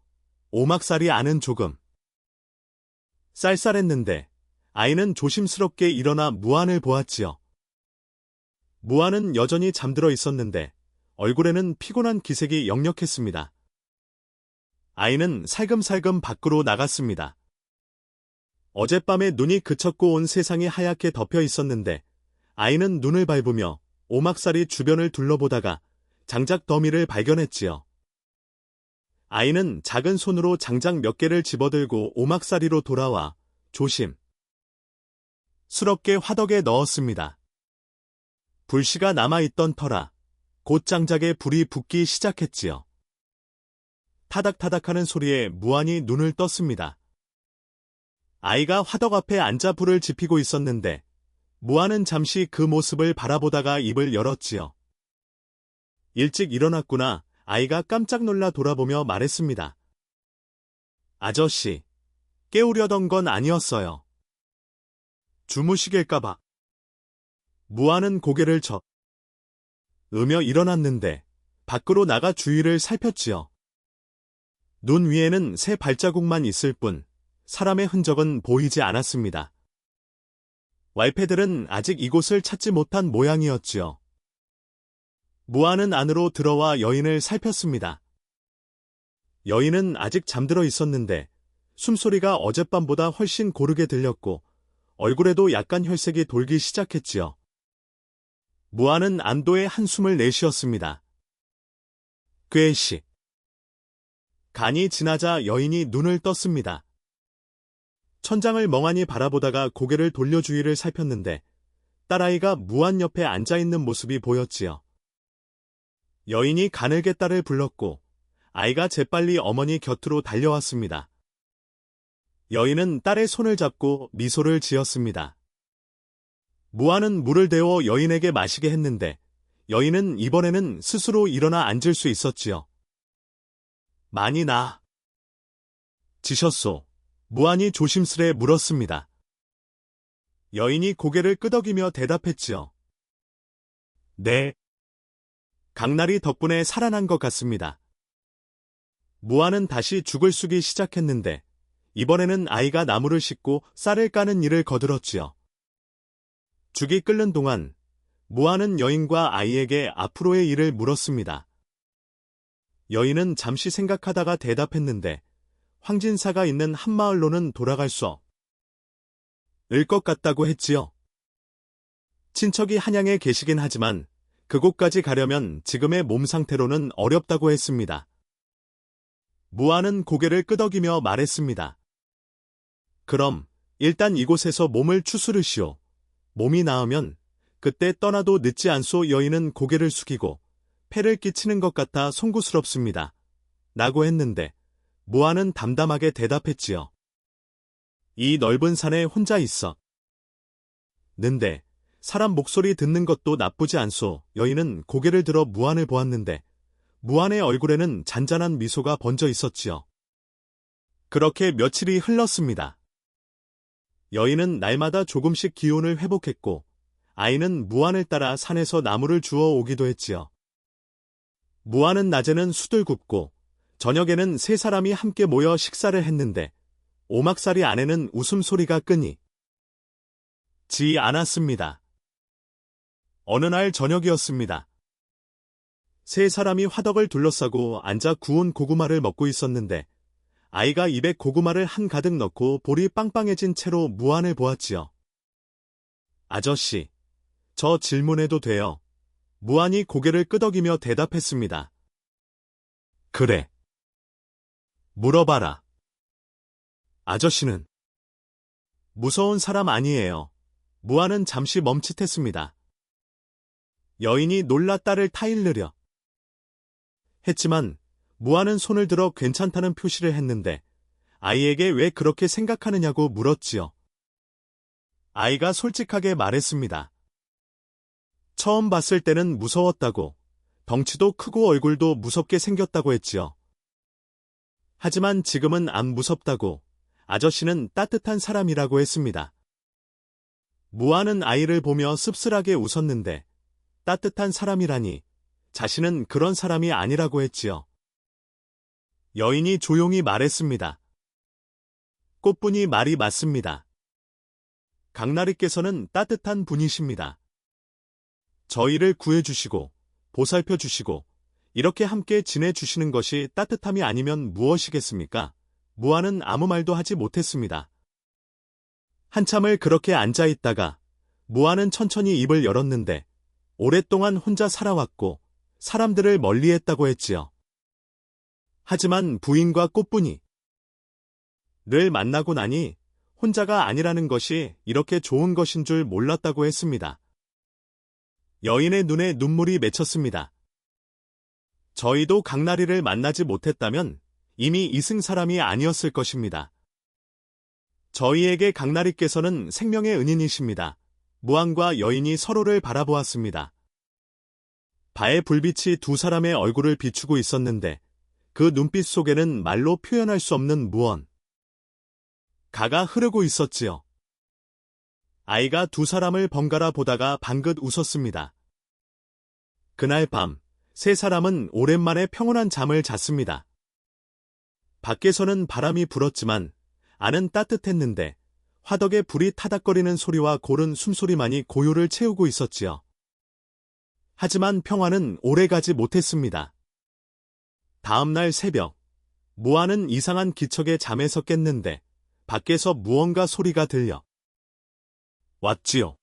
오막살이 안은 조금 쌀쌀했는데 아이는 조심스럽게 일어나 무안을 보았지요. 무안은 여전히 잠들어 있었는데 얼굴에는 피곤한 기색이 역력했습니다. 아이는 살금살금 밖으로 나갔습니다. 어젯밤에 눈이 그쳤고 온 세상이 하얗게 덮여 있었는데 아이는 눈을 밟으며 오막살이 주변을 둘러보다가 장작 더미를 발견했지요. 아이는 작은 손으로 장작 몇 개를 집어들고 오막살이로 돌아와 조심스럽게 화덕에 넣었습니다. 불씨가 남아있던 터라 곧 장작에 불이 붙기 시작했지요. 타닥타닥하는 소리에 무안이 눈을 떴습니다. 아이가 화덕 앞에 앉아 불을 지피고 있었는데 무안은 잠시 그 모습을 바라보다가 입을 열었지요. 일찍 일어났구나. 아이가 깜짝 놀라 돌아보며 말했습니다. 아저씨, 깨우려던 건 아니었어요. 주무시길까봐. 무안은 고개를 으며 일어났는데 밖으로 나가 주위를 살폈지요. 눈 위에는 새 발자국만 있을 뿐 사람의 흔적은 보이지 않았습니다. 왈패들은 아직 이곳을 찾지 못한 모양이었지요. 무안은 안으로 들어와 여인을 살폈습니다. 여인은 아직 잠들어 있었는데 숨소리가 어젯밤보다 훨씬 고르게 들렸고 얼굴에도 약간 혈색이 돌기 시작했지요. 무아는 안도의 한숨을 내쉬었습니다. 꾀시. 간이 지나자 여인이 눈을 떴습니다. 천장을 멍하니 바라보다가 고개를 돌려 주위를 살폈는데 딸아이가 무안 옆에 앉아있는 모습이 보였지요. 여인이 가늘게 딸을 불렀고 아이가 재빨리 어머니 곁으로 달려왔습니다. 여인은 딸의 손을 잡고 미소를 지었습니다. 무아는 물을 데워 여인에게 마시게 했는데 여인은 이번에는 스스로 일어나 앉을 수 있었지요. 많이 지셨소? 무안이 조심스레 물었습니다. 여인이 고개를 끄덕이며 대답했지요. 네. 강날이 덕분에 살아난 것 같습니다. 무안은 다시 죽을 쓰기 시작했는데 이번에는 아이가 나무를 싣고 쌀을 까는 일을 거들었지요. 죽이 끓는 동안 무안은 여인과 아이에게 앞으로의 일을 물었습니다. 여인은 잠시 생각하다가 대답했는데 황진사가 있는 한마을로는 돌아갈 수 없을 것 같다고 했지요. 친척이 한양에 계시긴 하지만 그곳까지 가려면 지금의 몸 상태로는 어렵다고 했습니다. 무아는 고개를 끄덕이며 말했습니다. 그럼 일단 이곳에서 몸을 추스르시오. 몸이 나으면 그때 떠나도 늦지 않소. 여인은 고개를 숙이고 폐를 끼치는 것 같아 송구스럽습니다. 라고 했는데 무아는 담담하게 대답했지요. 이 넓은 산에 혼자 있어. 는데 사람 목소리 듣는 것도 나쁘지 않소. 여인은 고개를 들어 무안을 보았는데 무안의 얼굴에는 잔잔한 미소가 번져 있었지요. 그렇게 며칠이 흘렀습니다. 여인은 날마다 조금씩 기운을 회복했고 아이는 무안을 따라 산에서 나무를 주워 오기도 했지요. 무안은 낮에는 숯을 굽고 저녁에는 세 사람이 함께 모여 식사를 했는데 오막살이 안에는 웃음소리가 끊이지 않았습니다. 어느 날 저녁이었습니다. 세 사람이 화덕을 둘러싸고 앉아 구운 고구마를 먹고 있었는데 아이가 입에 고구마를 한가득 넣고 볼이 빵빵해진 채로 무안을 보았지요. 아저씨, 저 질문해도 돼요? 무안이 고개를 끄덕이며 대답했습니다. 그래. 물어봐라. 아저씨는 무서운 사람 아니에요. 무안은 잠시 멈칫했습니다. 여인이 놀라 딸을 타일르려 했지만 무안은 손을 들어 괜찮다는 표시를 했는데 아이에게 왜 그렇게 생각하느냐고 물었지요. 아이가 솔직하게 말했습니다. 처음 봤을 때는 무서웠다고, 덩치도 크고 얼굴도 무섭게 생겼다고 했지요. 하지만 지금은 안 무섭다고, 아저씨는 따뜻한 사람이라고 했습니다. 무안은 아이를 보며 씁쓸하게 웃었는데 따뜻한 사람이라니 자신은 그런 사람이 아니라고 했지요. 여인이 조용히 말했습니다. 꽃분이 말이 맞습니다. 강나리께서는 따뜻한 분이십니다. 저희를 구해주시고 보살펴주시고 이렇게 함께 지내주시는 것이 따뜻함이 아니면 무엇이겠습니까? 무안은 아무 말도 하지 못했습니다. 한참을 그렇게 앉아있다가 무안은 천천히 입을 열었는데 오랫동안 혼자 살아왔고 사람들을 멀리했다고 했지요. 하지만 부인과 꽃분이 를 만나고 나니 혼자가 아니라는 것이 이렇게 좋은 것인 줄 몰랐다고 했습니다. 여인의 눈에 눈물이 맺혔습니다. 저희도 강나리를 만나지 못했다면 이미 이승 사람이 아니었을 것입니다. 저희에게 강나리께서는 생명의 은인이십니다. 무안과 여인이 서로를 바라보았습니다. 바의 불빛이 두 사람의 얼굴을 비추고 있었는데 그 눈빛 속에는 말로 표현할 수 없는 무언 가가 흐르고 있었지요. 아이가 두 사람을 번갈아 보다가 방긋 웃었습니다. 그날 밤, 세 사람은 오랜만에 평온한 잠을 잤습니다. 밖에서는 바람이 불었지만 안은 따뜻했는데 화덕에 불이 타닥거리는 소리와 고른 숨소리만이 고요를 채우고 있었지요. 하지만 평화는 오래가지 못했습니다. 다음 날 새벽, 무아는 이상한 기척에 잠에서 깼는데 밖에서 무언가 소리가 들려 왔지요.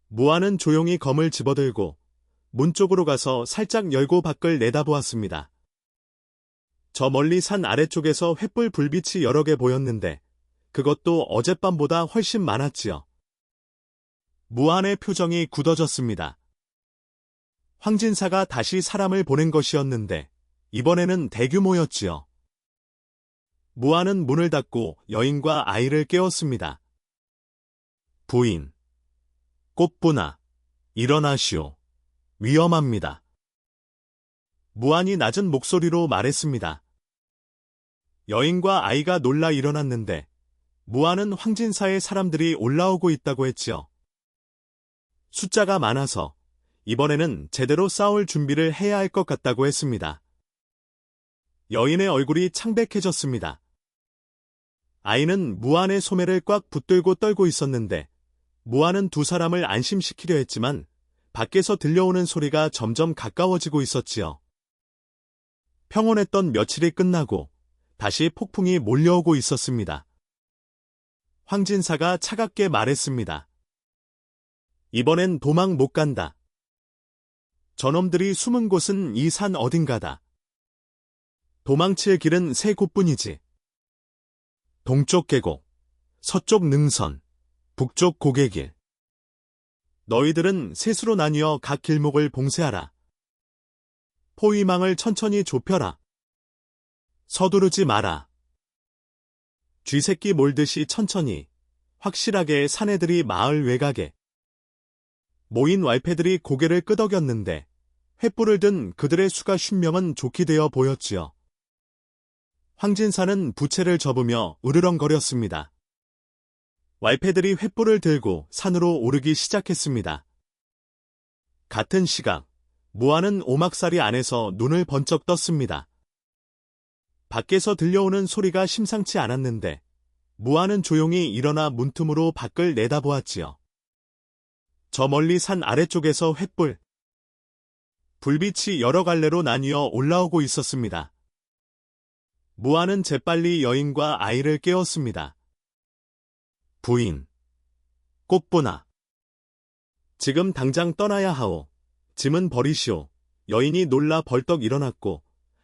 무아는 조용히 검을 집어들고 문 쪽으로 가서 살짝 열고 밖을 내다보았습니다. 저 멀리 산 아래쪽에서 횃불 불빛이 여러 개 보였는데 그것도 어젯밤보다 훨씬 많았지요. 무안의 표정이 굳어졌습니다. 황진사가 다시 사람을 보낸 것이었는데 이번에는 대규모였지요. 무안은 문을 닫고 여인과 아이를 깨웠습니다. 부인, 꽃분아, 일어나시오. 위험합니다. 무안이 낮은 목소리로 말했습니다. 여인과 아이가 놀라 일어났는데 무안은 황진사의 사람들이 올라오고 있다고 했지요. 숫자가 많아서 이번에는 제대로 싸울 준비를 해야 할 것 같다고 했습니다. 여인의 얼굴이 창백해졌습니다. 아이는 무안의 소매를 꽉 붙들고 떨고 있었는데 무안은 두 사람을 안심시키려 했지만 밖에서 들려오는 소리가 점점 가까워지고 있었지요. 평온했던 며칠이 끝나고 다시 폭풍이 몰려오고 있었습니다. 황진사가 차갑게 말했습니다. 이번엔 도망 못 간다. 저놈들이 숨은 곳은 이 산 어딘가다. 도망칠 길은 세 곳뿐이지. 동쪽 계곡, 서쪽 능선, 북쪽 고개길. 너희들은 셋으로 나뉘어 각 길목을 봉쇄하라. 포위망을 천천히 좁혀라. 서두르지 마라. 쥐새끼 몰듯이 천천히, 확실하게 사내들이 마을 외곽에. 모인 왈패들이 고개를 끄덕였는데 횃불을 든 그들의 수가 50명은 좋게 되어 보였지요. 황진사는 부채를 접으며 으르렁거렸습니다. 왈패들이 횃불을 들고 산으로 오르기 시작했습니다. 같은 시각, 무안은 오막살이 안에서 눈을 번쩍 떴습니다. 밖에서 들려오는 소리가 심상치 않았는데 무안은 조용히 일어나 문틈으로 밖을 내다보았지요. 저 멀리 산 아래쪽에서 횃불, 불빛이 여러 갈래로 나뉘어 올라오고 있었습니다. 무안은 재빨리 여인과 아이를 깨웠습니다. 부인, 꽃분아. 지금 당장 떠나야 하오. 짐은 버리시오. 여인이 놀라 벌떡 일어났고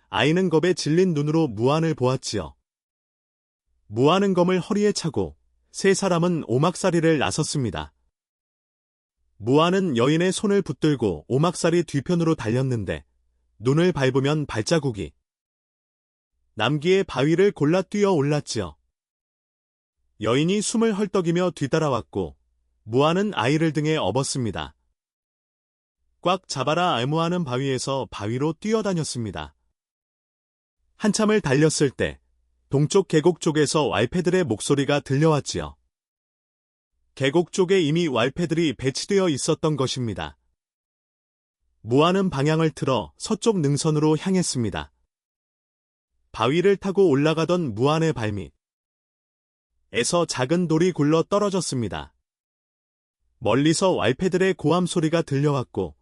아이는 겁에 질린 눈으로 무안을 보았지요. 무안은 검을 허리에 차고 세 사람은 오막살이를 나섰습니다. 무안은 여인의 손을 붙들고 오막살이 뒤편으로 달렸는데 눈을 밟으면 발자국이 남기의 바위를 골라 뛰어 올랐지요. 여인이 숨을 헐떡이며 뒤따라왔고 무안은 아이를 등에 업었습니다. 꽉 잡아라 알무하는 바위에서 바위로 뛰어다녔습니다. 한참을 달렸을 때 동쪽 계곡 쪽에서 왈패들의 목소리가 들려왔지요. 계곡 쪽에 이미 왈패들이 배치되어 있었던 것입니다. 무안은 방향을 틀어 서쪽 능선으로 향했습니다. 바위를 타고 올라가던 무안의 발밑 에서 작은 돌이 굴러 떨어졌습니다. 멀리서 왈패들의 고함 소리가 들려왔고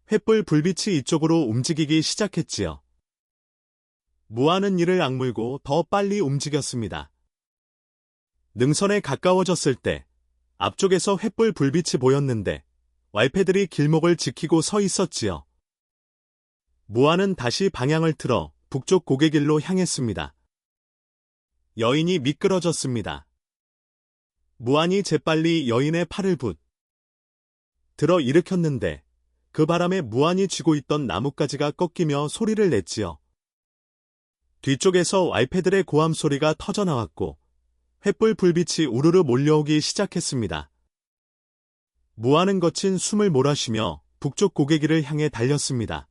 횃불 불빛이 이쪽으로 움직이기 시작했지요. 무안은 이를 악물고 더 빨리 움직였습니다. 능선에 가까워졌을 때 앞쪽에서 횃불 불빛이 보였는데 왈패들이 길목을 지키고 서 있었지요. 무안은 다시 방향을 틀어 북쪽 고개길로 향했습니다. 여인이 미끄러졌습니다. 무안이 재빨리 여인의 팔을 들어 일으켰는데 그 바람에 무안이 쥐고 있던 나뭇가지가 꺾이며 소리를 냈지요. 뒤쪽에서 왈패들의 고함 소리가 터져나왔고 횃불 불빛이 우르르 몰려오기 시작했습니다. 무안은 거친 숨을 몰아쉬며 북쪽 고개길을 향해 달렸습니다.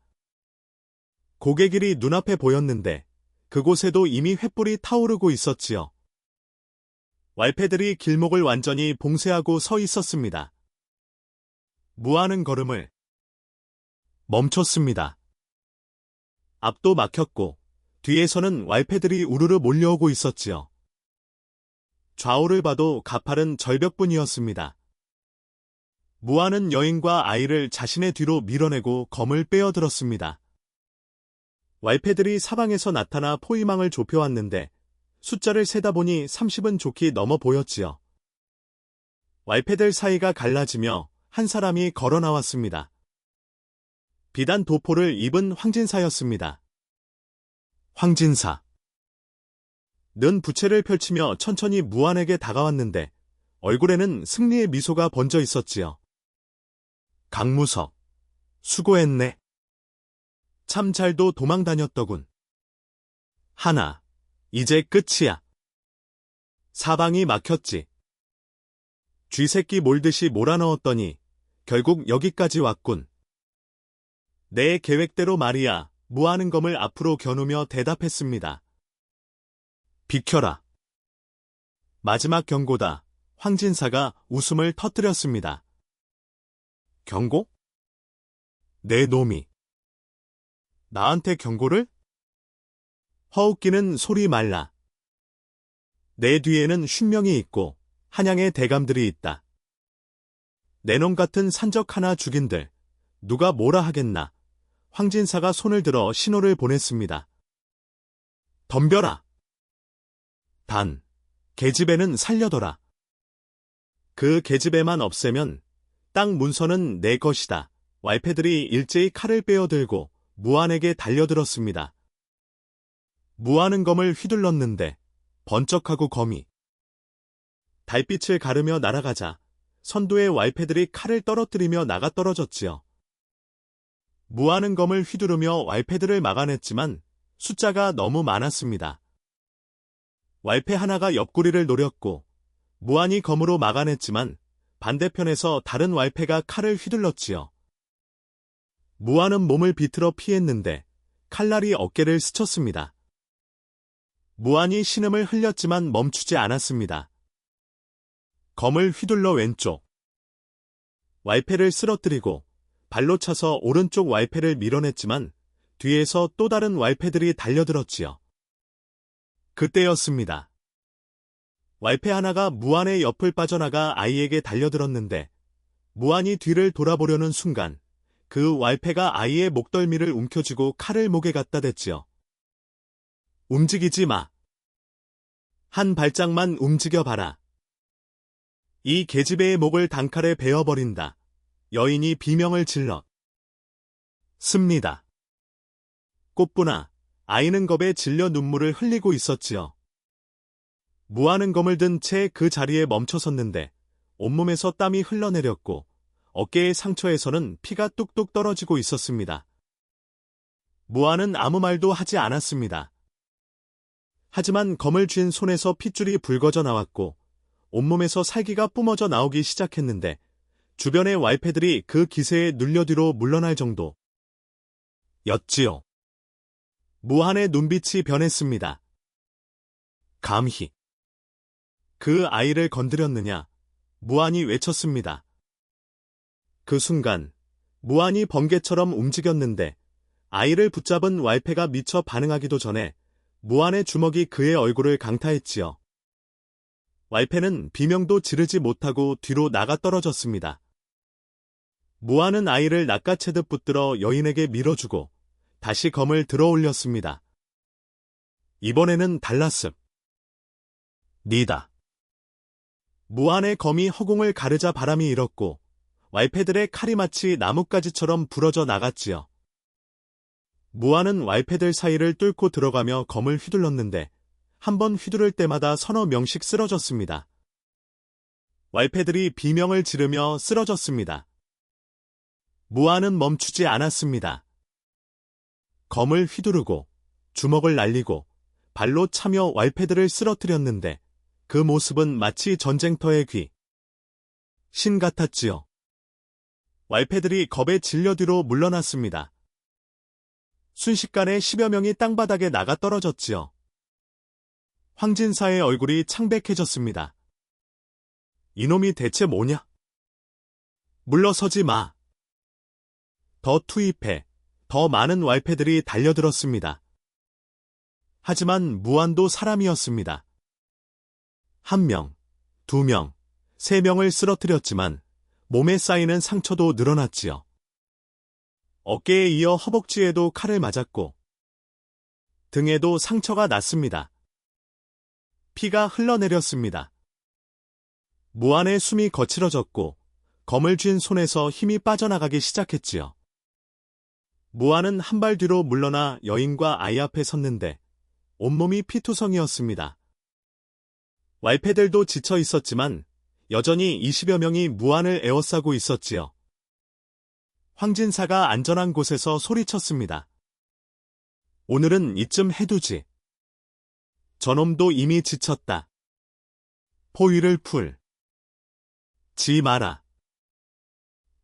고개길이 눈앞에 보였는데 그곳에도 이미 횃불이 타오르고 있었지요. 왈패들이 길목을 완전히 봉쇄하고 서 있었습니다. 무안은 걸음을 멈췄습니다. 앞도 막혔고 뒤에서는 왈패들이 우르르 몰려오고 있었지요. 좌우를 봐도 가파른 절벽뿐이었습니다. 무안은 여인과 아이를 자신의 뒤로 밀어내고 검을 빼어들었습니다. 왈패들이 사방에서 나타나 포위망을 좁혀왔는데 숫자를 세다 보니 30은 좋게 넘어 보였지요. 왈패들 사이가 갈라지며 한 사람이 걸어 나왔습니다. 비단 도포를 입은 황진사였습니다. 황진사. 는 부채를 펼치며 천천히 무안에게 다가왔는데 얼굴에는 승리의 미소가 번져 있었지요. 강무석. 수고했네. 참 잘도 도망 다녔더군. 하나. 이제 끝이야. 사방이 막혔지. 쥐새끼 몰듯이 몰아넣었더니 결국 여기까지 왔군. 내 계획대로 말이야. 무하는검을 앞으로 겨누며 대답했습니다. 비켜라. 마지막 경고다. 황진사가 웃음을 터뜨렸습니다. 경고? 내 놈이. 나한테 경고를? 허웃기는 소리 말라. 내 뒤에는 50명이 있고 한양의 대감들이 있다. 내 놈 같은 산적 하나 죽인들 누가 뭐라 하겠나. 황진사가 손을 들어 신호를 보냈습니다. 덤벼라. 단, 계집애는 살려둬라. 그 계집애만 없애면 땅 문서는 내 것이다. 왈패들이 일제히 칼을 빼어들고 무안에게 달려들었습니다. 무안은 검을 휘둘렀는데 번쩍하고 검이 달빛을 가르며 날아가자 선두의 왈패들이 칼을 떨어뜨리며 나가 떨어졌지요. 무안은 검을 휘두르며 왈패들을 막아냈지만 숫자가 너무 많았습니다. 왈패 하나가 옆구리를 노렸고 무안이 검으로 막아냈지만 반대편에서 다른 왈패가 칼을 휘둘렀지요. 무안은 몸을 비틀어 피했는데 칼날이 어깨를 스쳤습니다. 무안이 신음을 흘렸지만 멈추지 않았습니다. 검을 휘둘러 왼쪽 왈패를 쓰러뜨리고 발로 차서 오른쪽 왈패를 밀어냈지만 뒤에서 또 다른 왈패들이 달려들었지요. 그때였습니다. 왈패 하나가 무안의 옆을 빠져나가 아이에게 달려들었는데 무안이 뒤를 돌아보려는 순간 그 왈패가 아이의 목덜미를 움켜쥐고 칼을 목에 갖다 댔지요. 움직이지 마. 한 발짝만 움직여봐라. 이 계집애의 목을 단칼에 베어버린다. 여인이 비명을 질러 씁니다. 꽃분아, 아이는 겁에 질려 눈물을 흘리고 있었지요. 무안은 검을 든 채 그 자리에 멈춰섰는데 온몸에서 땀이 흘러내렸고 어깨의 상처에서는 피가 뚝뚝 떨어지고 있었습니다. 무안은 아무 말도 하지 않았습니다. 하지만 검을 쥔 손에서 핏줄이 붉어져 나왔고 온몸에서 살기가 뿜어져 나오기 시작했는데 주변의 왈패들이 그 기세에 눌려 뒤로 물러날 정도 였지요. 무안의 눈빛이 변했습니다. 감히 그 아이를 건드렸느냐? 무안이 외쳤습니다. 그 순간 무안이 번개처럼 움직였는데 아이를 붙잡은 왈패가 미처 반응하기도 전에 무안의 주먹이 그의 얼굴을 강타했지요. 왈패는 비명도 지르지 못하고 뒤로 나가 떨어졌습니다. 무안은 아이를 낚아채듯 붙들어 여인에게 밀어주고 다시 검을 들어 올렸습니다. 이번에는 달랐음. 니다. 무안의 검이 허공을 가르자 바람이 일었고 왈패들의 칼이 마치 나뭇가지처럼 부러져 나갔지요. 무안은 왈패들 사이를 뚫고 들어가며 검을 휘둘렀는데 한 번 휘두를 때마다 서너 명씩 쓰러졌습니다. 왈패들이 비명을 지르며 쓰러졌습니다. 무안은 멈추지 않았습니다. 검을 휘두르고 주먹을 날리고 발로 차며 왈패들을 쓰러뜨렸는데 그 모습은 마치 전쟁터의 신 같았지요. 왈패들이 겁에 질려 뒤로 물러났습니다. 순식간에 10여 명이 땅바닥에 나가 떨어졌지요. 황진사의 얼굴이 창백해졌습니다. 이놈이 대체 뭐냐? 물러서지 마. 더 투입해. 더 많은 왈패들이 달려들었습니다. 하지만 무안도 사람이었습니다. 1명, 2명, 3명을 쓰러뜨렸지만 몸에 쌓이는 상처도 늘어났지요. 어깨에 이어 허벅지에도 칼을 맞았고 등에도 상처가 났습니다. 피가 흘러내렸습니다. 무한의 숨이 거칠어졌고 검을 쥔 손에서 힘이 빠져나가기 시작했지요. 무한은 한 발 뒤로 물러나 여인과 아이 앞에 섰는데 온몸이 피투성이었습니다. 왈패들도 지쳐 있었지만 여전히 20여 명이 무한을 에워싸고 있었지요. 황진사가 안전한 곳에서 소리쳤습니다. 오늘은 이쯤 해두지. 저놈도 이미 지쳤다. 포위를 풀지 마라.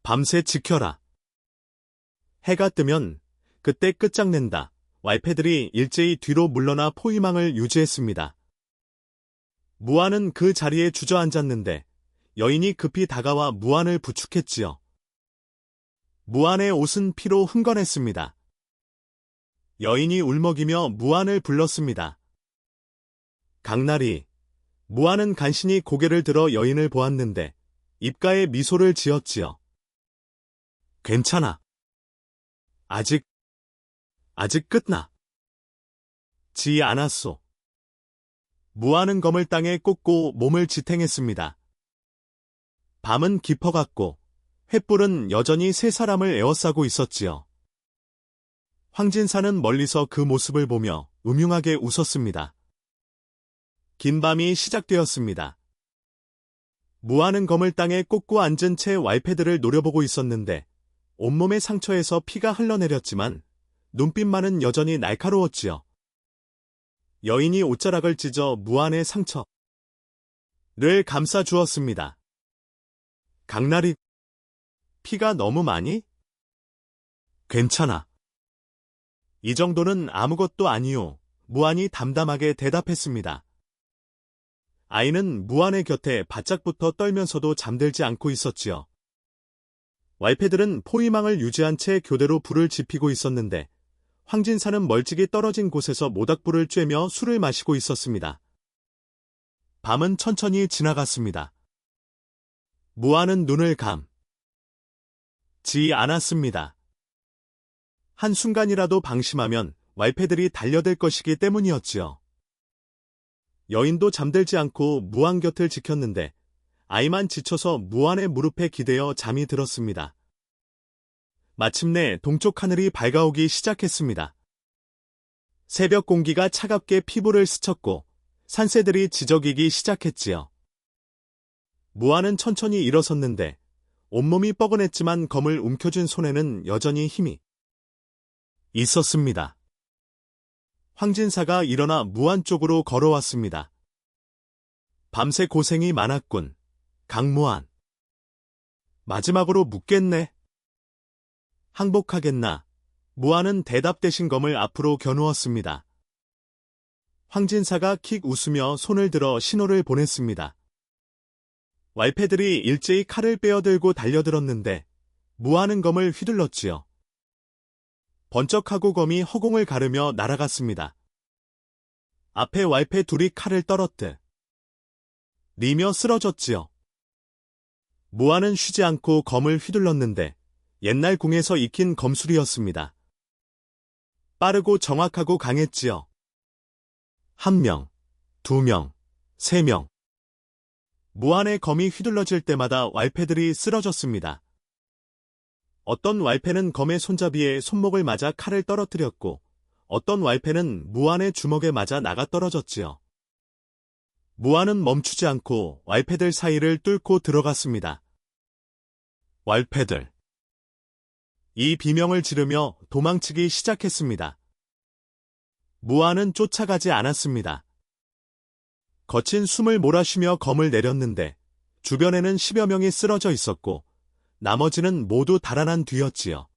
밤새 지켜라. 해가 뜨면 그때 끝장낸다. 왈패들이 일제히 뒤로 물러나 포위망을 유지했습니다. 무한은 그 자리에 주저앉았는데 여인이 급히 다가와 무한을 부축했지요. 무한의 옷은 피로 흥건했습니다. 여인이 울먹이며 무한을 불렀습니다. 강나리. 무한은 간신히 고개를 들어 여인을 보았는데 입가에 미소를 지었지요. 괜찮아. 아직 끝나. 지 않았소. 무한은 검을 땅에 꽂고 몸을 지탱했습니다. 밤은 깊어갔고 횃불은 여전히 세 사람을 에워싸고 있었지요. 황진사는 멀리서 그 모습을 보며 음흉하게 웃었습니다. 긴 밤이 시작되었습니다. 무한은 검을 땅에 꽂고 앉은 채 왈패들을 노려보고 있었는데 온몸의 상처에서 피가 흘러내렸지만 눈빛만은 여전히 날카로웠지요. 여인이 옷자락을 찢어 무한의 상처를 감싸 주었습니다. 강나리, 피가 너무 많이? 괜찮아. 이 정도는 아무것도 아니요. 무한이 담담하게 대답했습니다. 아이는 무한의 곁에 바짝붙어 떨면서도 잠들지 않고 있었지요. 왈패들은 포위망을 유지한 채 교대로 불을 지피고 있었는데 황진사는 멀찍이 떨어진 곳에서 모닥불을 쬐며 술을 마시고 있었습니다. 밤은 천천히 지나갔습니다. 무한은 눈을 감지 않았습니다. 한순간이라도 방심하면 왈패들이 달려들 것이기 때문이었지요. 여인도 잠들지 않고 무한 곁을 지켰는데 아이만 지쳐서 무한의 무릎에 기대어 잠이 들었습니다. 마침내 동쪽 하늘이 밝아오기 시작했습니다. 새벽 공기가 차갑게 피부를 스쳤고 산새들이 지저귀기 시작했지요. 무한은 천천히 일어섰는데 온몸이 뻐근했지만 검을 움켜쥔 손에는 여전히 힘이 있었습니다. 황진사가 일어나 무한 쪽으로 걸어왔습니다. 밤새 고생이 많았군. 강무한. 마지막으로 묻겠네. 항복하겠나. 무한은 대답 대신 검을 앞으로 겨누었습니다. 황진사가 킥 웃으며 손을 들어 신호를 보냈습니다. 왈패들이 일제히 칼을 빼어들고 달려들었는데 무한은 검을 휘둘렀지요. 번쩍하고 검이 허공을 가르며 날아갔습니다. 앞에 왈패 둘이 칼을 떨어뜨리며 쓰러졌지요. 무한은 쉬지 않고 검을 휘둘렀는데 옛날 궁에서 익힌 검술이었습니다. 빠르고 정확하고 강했지요. 1명, 2명, 3명. 무한의 검이 휘둘러질 때마다 왈패들이 쓰러졌습니다. 어떤 왈패는 검의 손잡이에 손목을 맞아 칼을 떨어뜨렸고 어떤 왈패는 무한의 주먹에 맞아 나가 떨어졌지요. 무한은 멈추지 않고 왈패들 사이를 뚫고 들어갔습니다. 왈패들. 이 비명을 지르며 도망치기 시작했습니다. 무한은 쫓아가지 않았습니다. 거친 숨을 몰아쉬며 검을 내렸는데 주변에는 10여 명이 쓰러져 있었고 나머지는 모두 달아난 뒤였지요.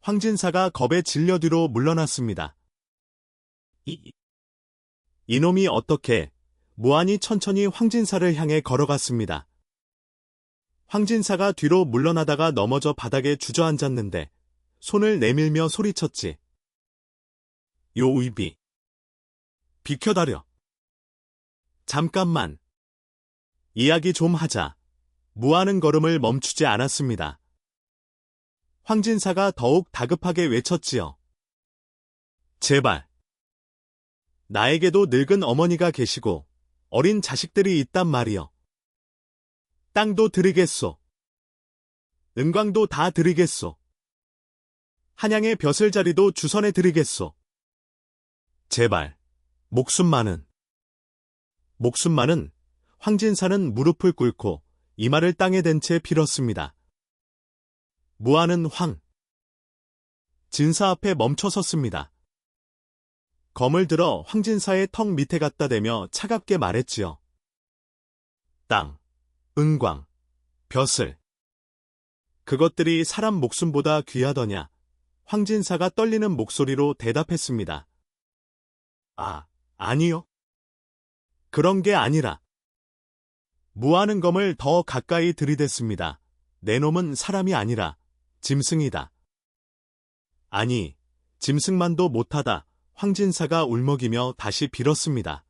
황진사가 겁에 질려 뒤로 물러났습니다. 이놈이 어떻게? 무한이 천천히 황진사를 향해 걸어갔습니다. 황진사가 뒤로 물러나다가 넘어져 바닥에 주저앉았는데 손을 내밀며 소리쳤지. 요의비. 비켜다려. 잠깐만. 이야기 좀 하자. 무한은 걸음을 멈추지 않았습니다. 황진사가 더욱 다급하게 외쳤지요. 제발. 나에게도 늙은 어머니가 계시고 어린 자식들이 있단 말이여. 땅도 드리겠소. 은광도 다 드리겠소. 한양의 벼슬자리도 주선해 드리겠소. 제발, 목숨만은. 목숨만은 황진사는 무릎을 꿇고 이마를 땅에 댄 채 빌었습니다. 무아는 진사 앞에 멈춰 섰습니다. 검을 들어 황진사의 턱 밑에 갖다 대며 차갑게 말했지요. 땅, 은광, 벼슬. 그것들이 사람 목숨보다 귀하더냐? 황진사가 떨리는 목소리로 대답했습니다. 아니요. 그런 게 아니라. 무아는 검을 더 가까이 들이댔습니다. 내 놈은 사람이 아니라 짐승이다. 아니, 짐승만도 못하다. 황진사가 울먹이며 다시 빌었습니다.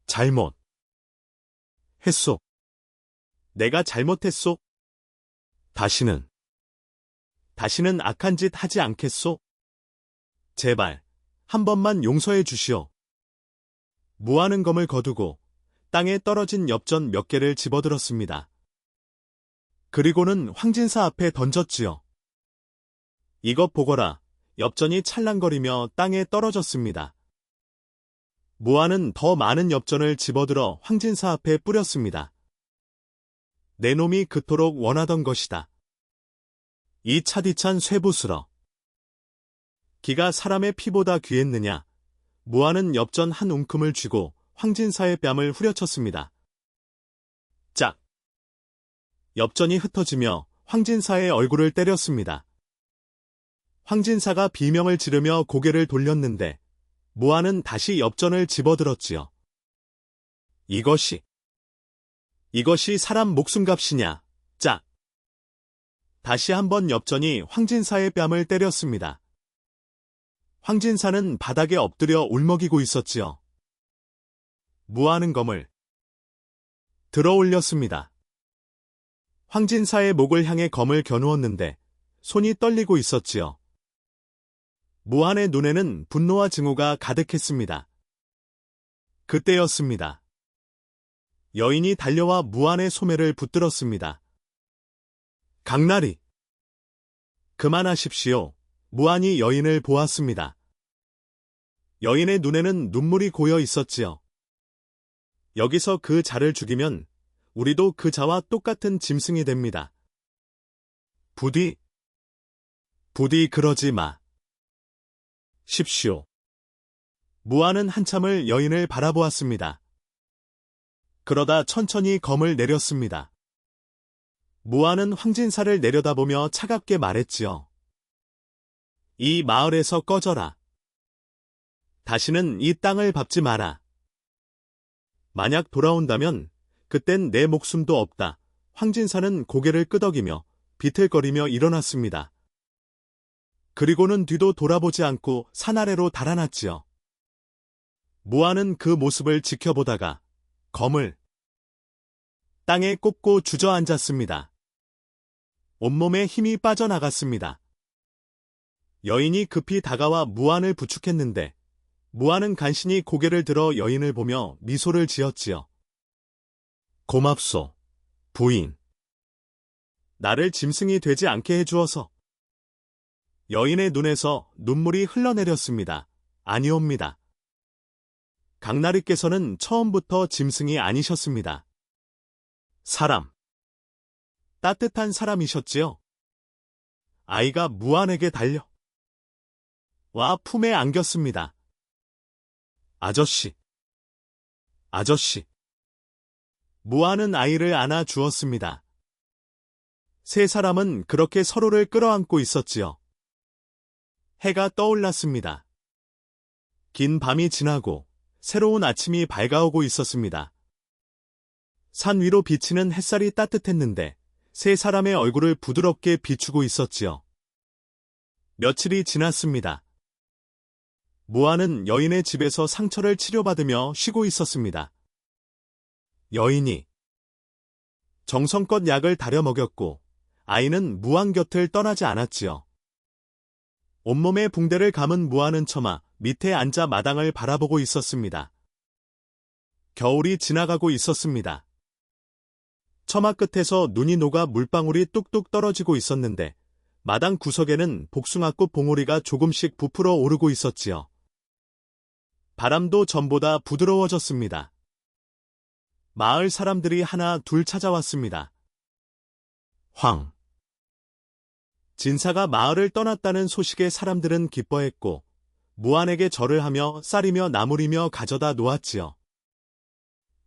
잘못. 했소. 내가 잘못했소. 다시는 악한 짓 하지 않겠소? 제발, 한 번만 용서해 주시오. 무아는 검을 거두고 땅에 떨어진 엽전 몇 개를 집어들었습니다. 그리고는 황진사 앞에 던졌지요. 이것 보거라. 엽전이 찰랑거리며 땅에 떨어졌습니다. 무아는 더 많은 엽전을 집어들어 황진사 앞에 뿌렸습니다. 내 놈이 그토록 원하던 것이다. 이 차디찬 쇠부스러. 기가 사람의 피보다 귀했느냐? 무아는 엽전 한 움큼을 쥐고 황진사의 뺨을 후려쳤습니다. 짝! 엽전이 흩어지며 황진사의 얼굴을 때렸습니다. 황진사가 비명을 지르며 고개를 돌렸는데 무아는 다시 엽전을 집어들었지요. 이것이 사람 목숨값이냐? 짝! 다시 한번 엽전이 황진사의 뺨을 때렸습니다. 황진사는 바닥에 엎드려 울먹이고 있었지요. 무아는 검을 들어 올렸습니다. 황진사의 목을 향해 검을 겨누었는데 손이 떨리고 있었지요. 무안의 눈에는 분노와 증오가 가득했습니다. 그때였습니다. 여인이 달려와 무안의 소매를 붙들었습니다. 강나리! 그만하십시오. 무안이 여인을 보았습니다. 여인의 눈에는 눈물이 고여 있었지요. 여기서 그 자를 죽이면 우리도 그 자와 똑같은 짐승이 됩니다. 부디 그러지 마. 십시오. 무아는 한참을 여인을 바라보았습니다. 그러다 천천히 검을 내렸습니다. 무아는 황진사를 내려다보며 차갑게 말했지요. 이 마을에서 꺼져라. 다시는 이 땅을 밟지 마라. 만약 돌아온다면 그땐 내 목숨도 없다. 황진사는 고개를 끄덕이며 비틀거리며 일어났습니다. 그리고는 뒤도 돌아보지 않고 산 아래로 달아났지요. 무아는 그 모습을 지켜보다가 검을 땅에 꼽고 주저앉았습니다. 온몸에 힘이 빠져나갔습니다. 여인이 급히 다가와 무안을 부축했는데 무안은 간신히 고개를 들어 여인을 보며 미소를 지었지요. 고맙소, 부인. 나를 짐승이 되지 않게 해주어서. 여인의 눈에서 눈물이 흘러내렸습니다. 아니옵니다. 강나리께서는 처음부터 짐승이 아니셨습니다. 사람. 따뜻한 사람이셨지요. 아이가 무안에게 달려 와 품에 안겼습니다. 아저씨. 무안은 아이를 안아 주었습니다. 세 사람은 그렇게 서로를 끌어안고 있었지요. 해가 떠올랐습니다. 긴 밤이 지나고 새로운 아침이 밝아오고 있었습니다. 산 위로 비치는 햇살이 따뜻했는데 세 사람의 얼굴을 부드럽게 비추고 있었지요. 며칠이 지났습니다. 무아는 여인의 집에서 상처를 치료받으며 쉬고 있었습니다. 여인이 정성껏 약을 다려 먹였고 아이는 무안 곁을 떠나지 않았지요. 온몸에 붕대를 감은 무아는 처마 밑에 앉아 마당을 바라보고 있었습니다. 겨울이 지나가고 있었습니다. 처마 끝에서 눈이 녹아 물방울이 뚝뚝 떨어지고 있었는데 마당 구석에는 복숭아꽃 봉오리가 조금씩 부풀어 오르고 있었지요. 바람도 전보다 부드러워졌습니다. 마을 사람들이 하나 둘 찾아왔습니다. 황. 진사가 마을을 떠났다는 소식에 사람들은 기뻐했고 무안에게 절을 하며 쌀이며 나물이며 가져다 놓았지요.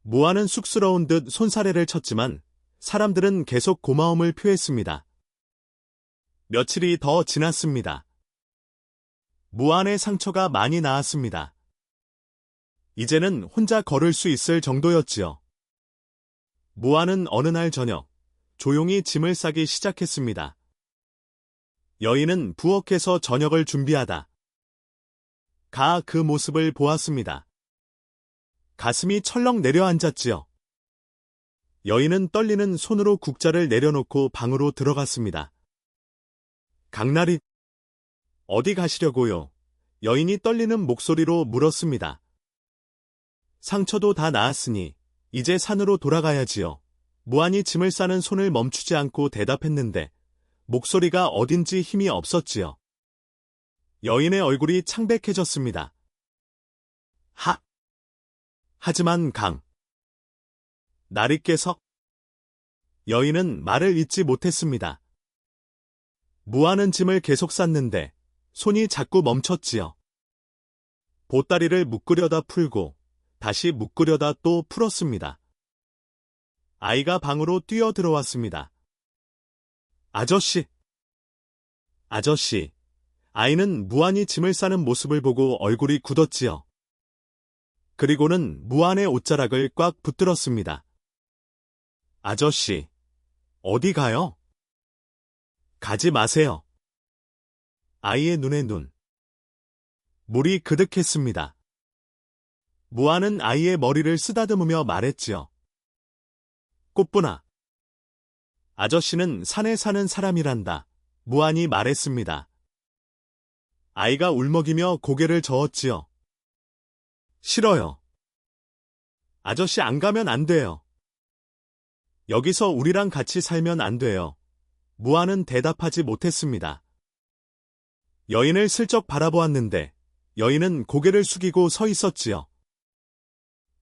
무안은 쑥스러운 듯 손사래를 쳤지만 사람들은 계속 고마움을 표했습니다. 며칠이 더 지났습니다. 무안의 상처가 많이 나았습니다. 이제는 혼자 걸을 수 있을 정도였지요. 무안은 어느 날 저녁 조용히 짐을 싸기 시작했습니다. 여인은 부엌에서 저녁을 준비하다 가 그 모습을 보았습니다. 가슴이 철렁 내려앉았지요. 여인은 떨리는 손으로 국자를 내려놓고 방으로 들어갔습니다. 강나리, 어디 가시려고요? 여인이 떨리는 목소리로 물었습니다. 상처도 다 나았으니 이제 산으로 돌아가야지요. 무안이 짐을 싸는 손을 멈추지 않고 대답했는데 목소리가 어딘지 힘이 없었지요. 여인의 얼굴이 창백해졌습니다. 하지만 나리께서 여인은 말을 잇지 못했습니다. 무안은 짐을 계속 쌌는데 손이 자꾸 멈췄지요. 보따리를 묶으려다 풀고 다시 묶으려다 또 풀었습니다. 아이가 방으로 뛰어 들어왔습니다. 아저씨! 아이는 무안이 짐을 싸는 모습을 보고 얼굴이 굳었지요. 그리고는 무안의 옷자락을 꽉 붙들었습니다. 아저씨, 어디 가요? 가지 마세요. 아이의 눈에 물이 그득했습니다. 무안은 아이의 머리를 쓰다듬으며 말했지요. 꽃분아, 아저씨는 산에 사는 사람이란다. 무안이 말했습니다. 아이가 울먹이며 고개를 저었지요. 싫어요. 아저씨 안 가면 안 돼요. 여기서 우리랑 같이 살면 안 돼요. 무안은 대답하지 못했습니다. 여인을 슬쩍 바라보았는데 여인은 고개를 숙이고 서 있었지요.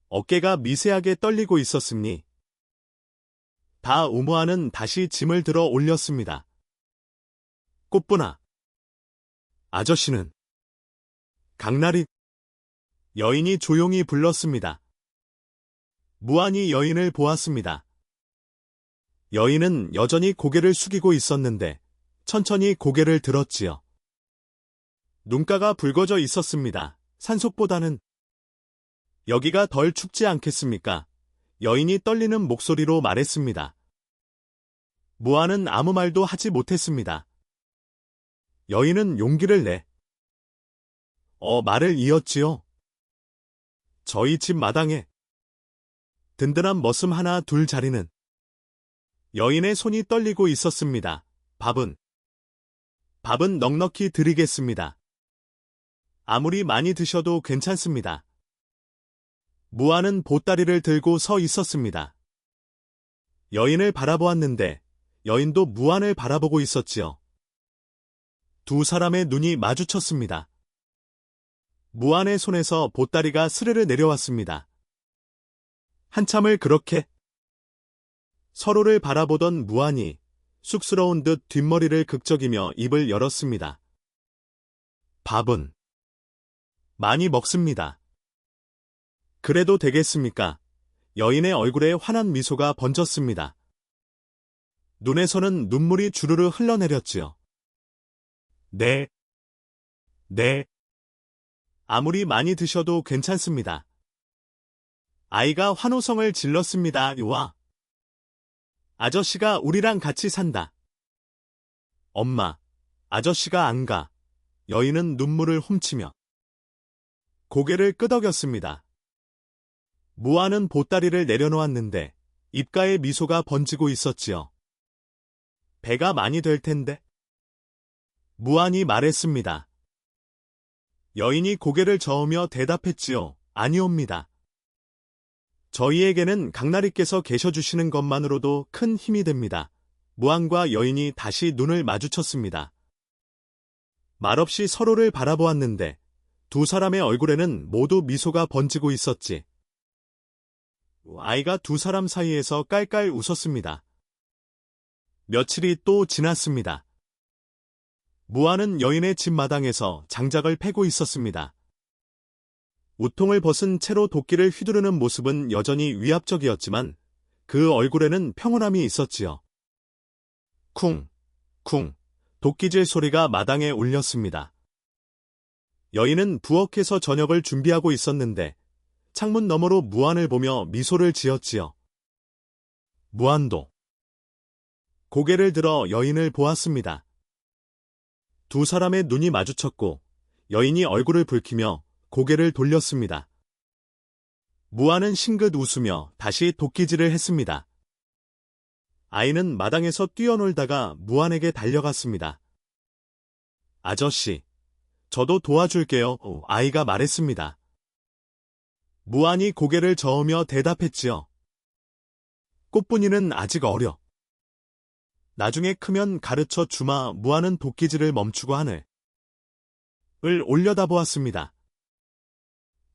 어깨가 미세하게 떨리고 있었으니 무안은 다시 짐을 들어 올렸습니다. 꽃분아, 아저씨는 강나리, 여인이 조용히 불렀습니다. 무안이 여인을 보았습니다. 여인은 여전히 고개를 숙이고 있었는데 천천히 고개를 들었지요. 눈가가 붉어져 있었습니다. 산속보다는 여기가 덜 춥지 않겠습니까? 여인이 떨리는 목소리로 말했습니다. 무안은 아무 말도 하지 못했습니다. 여인은 용기를 내 말을 이었지요. 저희 집 마당에 든든한 머슴 하나 둘 자리는 여인의 손이 떨리고 있었습니다. 밥은 넉넉히 드리겠습니다. 아무리 많이 드셔도 괜찮습니다. 무안은 보따리를 들고 서 있었습니다. 여인을 바라보았는데 여인도 무안을 바라보고 있었지요. 두 사람의 눈이 마주쳤습니다. 무안의 손에서 보따리가 스르르 내려왔습니다. 한참을 그렇게 서로를 바라보던 무안이 쑥스러운 듯 뒷머리를 극적이며 입을 열었습니다. 밥은 많이 먹습니다. 그래도 되겠습니까? 여인의 얼굴에 환한 미소가 번졌습니다. 눈에서는 눈물이 주르르 흘러내렸지요. 네. 아무리 많이 드셔도 괜찮습니다. 아이가 환호성을 질렀습니다. 와! 아저씨가 우리랑 같이 산다. 엄마, 아저씨가 안 가. 여인은 눈물을 훔치며 고개를 끄덕였습니다. 무안은 보따리를 내려놓았는데 입가에 미소가 번지고 있었지요. 배가 많이 될 텐데. 무안이 말했습니다. 여인이 고개를 저으며 대답했지요. 아니옵니다. 저희에게는 강나리께서 계셔주시는 것만으로도 큰 힘이 됩니다. 무안과 여인이 다시 눈을 마주쳤습니다. 말없이 서로를 바라보았는데 두 사람의 얼굴에는 모두 미소가 번지고 있었지. 아이가 두 사람 사이에서 깔깔 웃었습니다. 며칠이 또 지났습니다. 무안은 여인의 집 마당에서 장작을 패고 있었습니다. 우통을 벗은 채로 도끼를 휘두르는 모습은 여전히 위압적이었지만 그 얼굴에는 평온함이 있었지요. 쿵, 쿵, 도끼질 소리가 마당에 울렸습니다. 여인은 부엌에서 저녁을 준비하고 있었는데 창문 너머로 무안을 보며 미소를 지었지요. 무안도 고개를 들어 여인을 보았습니다. 두 사람의 눈이 마주쳤고 여인이 얼굴을 붉히며 고개를 돌렸습니다. 무안은 싱긋 웃으며 다시 도끼질을 했습니다. 아이는 마당에서 뛰어놀다가 무안에게 달려갔습니다. 아저씨, 저도 도와줄게요. 아이가 말했습니다. 무안이 고개를 저으며 대답했지요. 꽃분이는 아직 어려. 나중에 크면 가르쳐 주마. 무안은 도끼질을 멈추고 하늘을 올려다보았습니다.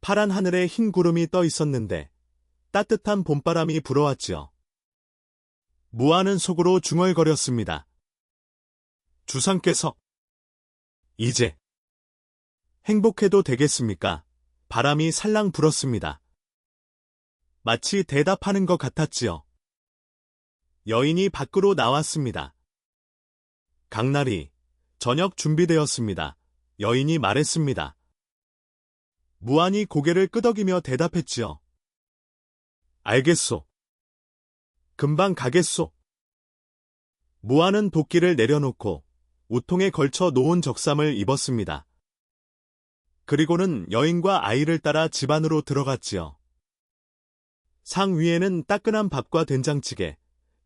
파란 하늘에 흰 구름이 떠 있었는데 따뜻한 봄바람이 불어왔지요. 무안은 속으로 중얼거렸습니다. 주상께서 이제 행복해도 되겠습니까? 바람이 살랑 불었습니다. 마치 대답하는 것 같았지요. 여인이 밖으로 나왔습니다. 강나리, 저녁 준비되었습니다. 여인이 말했습니다. 무안이 고개를 끄덕이며 대답했지요. 알겠소. 금방 가겠소. 무안은 도끼를 내려놓고 우통에 걸쳐 놓은 적삼을 입었습니다. 그리고는 여인과 아이를 따라 집 안으로 들어갔지요. 상 위에는 따끈한 밥과 된장찌개,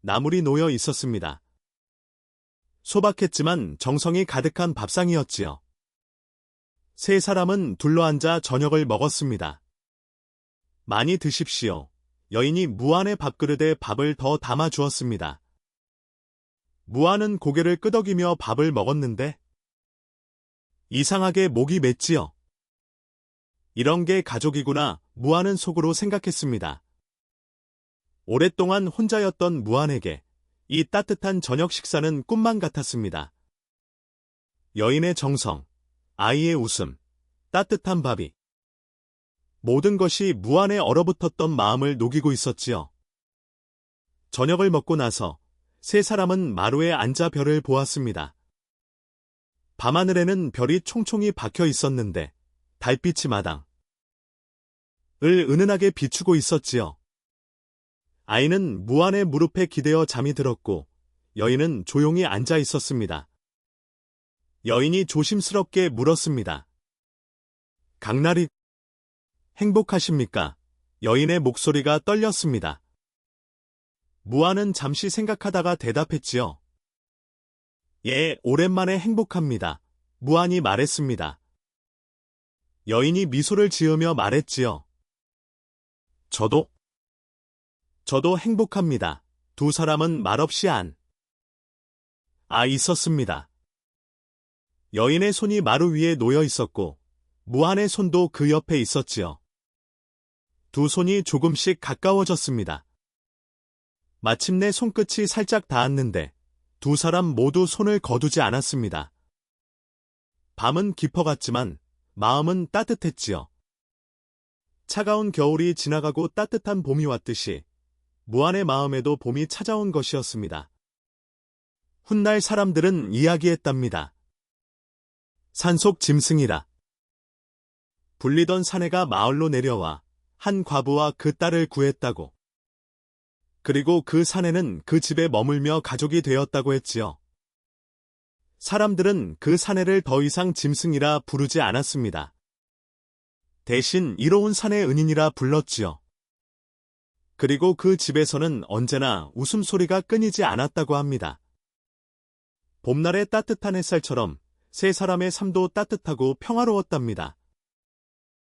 나물이 놓여 있었습니다. 소박했지만 정성이 가득한 밥상이었지요. 세 사람은 둘러앉아 저녁을 먹었습니다. 많이 드십시오. 여인이 무안의 밥그릇에 밥을 더 담아 주었습니다. 무안은 고개를 끄덕이며 밥을 먹었는데 이상하게 목이 맸지요. 이런 게 가족이구나. 무안은 속으로 생각했습니다. 오랫동안 혼자였던 무안에게 이 따뜻한 저녁 식사는 꿈만 같았습니다. 여인의 정성, 아이의 웃음, 따뜻한 밥이 모든 것이 무안에 얼어붙었던 마음을 녹이고 있었지요. 저녁을 먹고 나서 세 사람은 마루에 앉아 별을 보았습니다. 밤하늘에는 별이 총총히 박혀 있었는데 달빛이 마당을 은은하게 비추고 있었지요. 아이는 무안의 무릎에 기대어 잠이 들었고 여인은 조용히 앉아 있었습니다. 여인이 조심스럽게 물었습니다. 강나리, 행복하십니까? 여인의 목소리가 떨렸습니다. 무안은 잠시 생각하다가 대답했지요. 예, 오랜만에 행복합니다. 무안이 말했습니다. 여인이 미소를 지으며 말했지요. 저도 행복합니다. 두 사람은 말없이 있었습니다. 여인의 손이 마루 위에 놓여 있었고 무안의 손도 그 옆에 있었지요. 두 손이 조금씩 가까워졌습니다. 마침내 손끝이 살짝 닿았는데 두 사람 모두 손을 거두지 않았습니다. 밤은 깊어갔지만 마음은 따뜻했지요. 차가운 겨울이 지나가고 따뜻한 봄이 왔듯이 무안의 마음에도 봄이 찾아온 것이었습니다. 훗날 사람들은 이야기했답니다. 산속 짐승이라. 불리던 사내가 마을로 내려와 한 과부와 그 딸을 구했다고. 그리고 그 사내는 그 집에 머물며 가족이 되었다고 했지요. 사람들은 그 사내를 더 이상 짐승이라 부르지 않았습니다. 대신 이로운 사내 은인이라 불렀지요. 그리고 그 집에서는 언제나 웃음소리가 끊이지 않았다고 합니다. 봄날의 따뜻한 햇살처럼 세 사람의 삶도 따뜻하고 평화로웠답니다.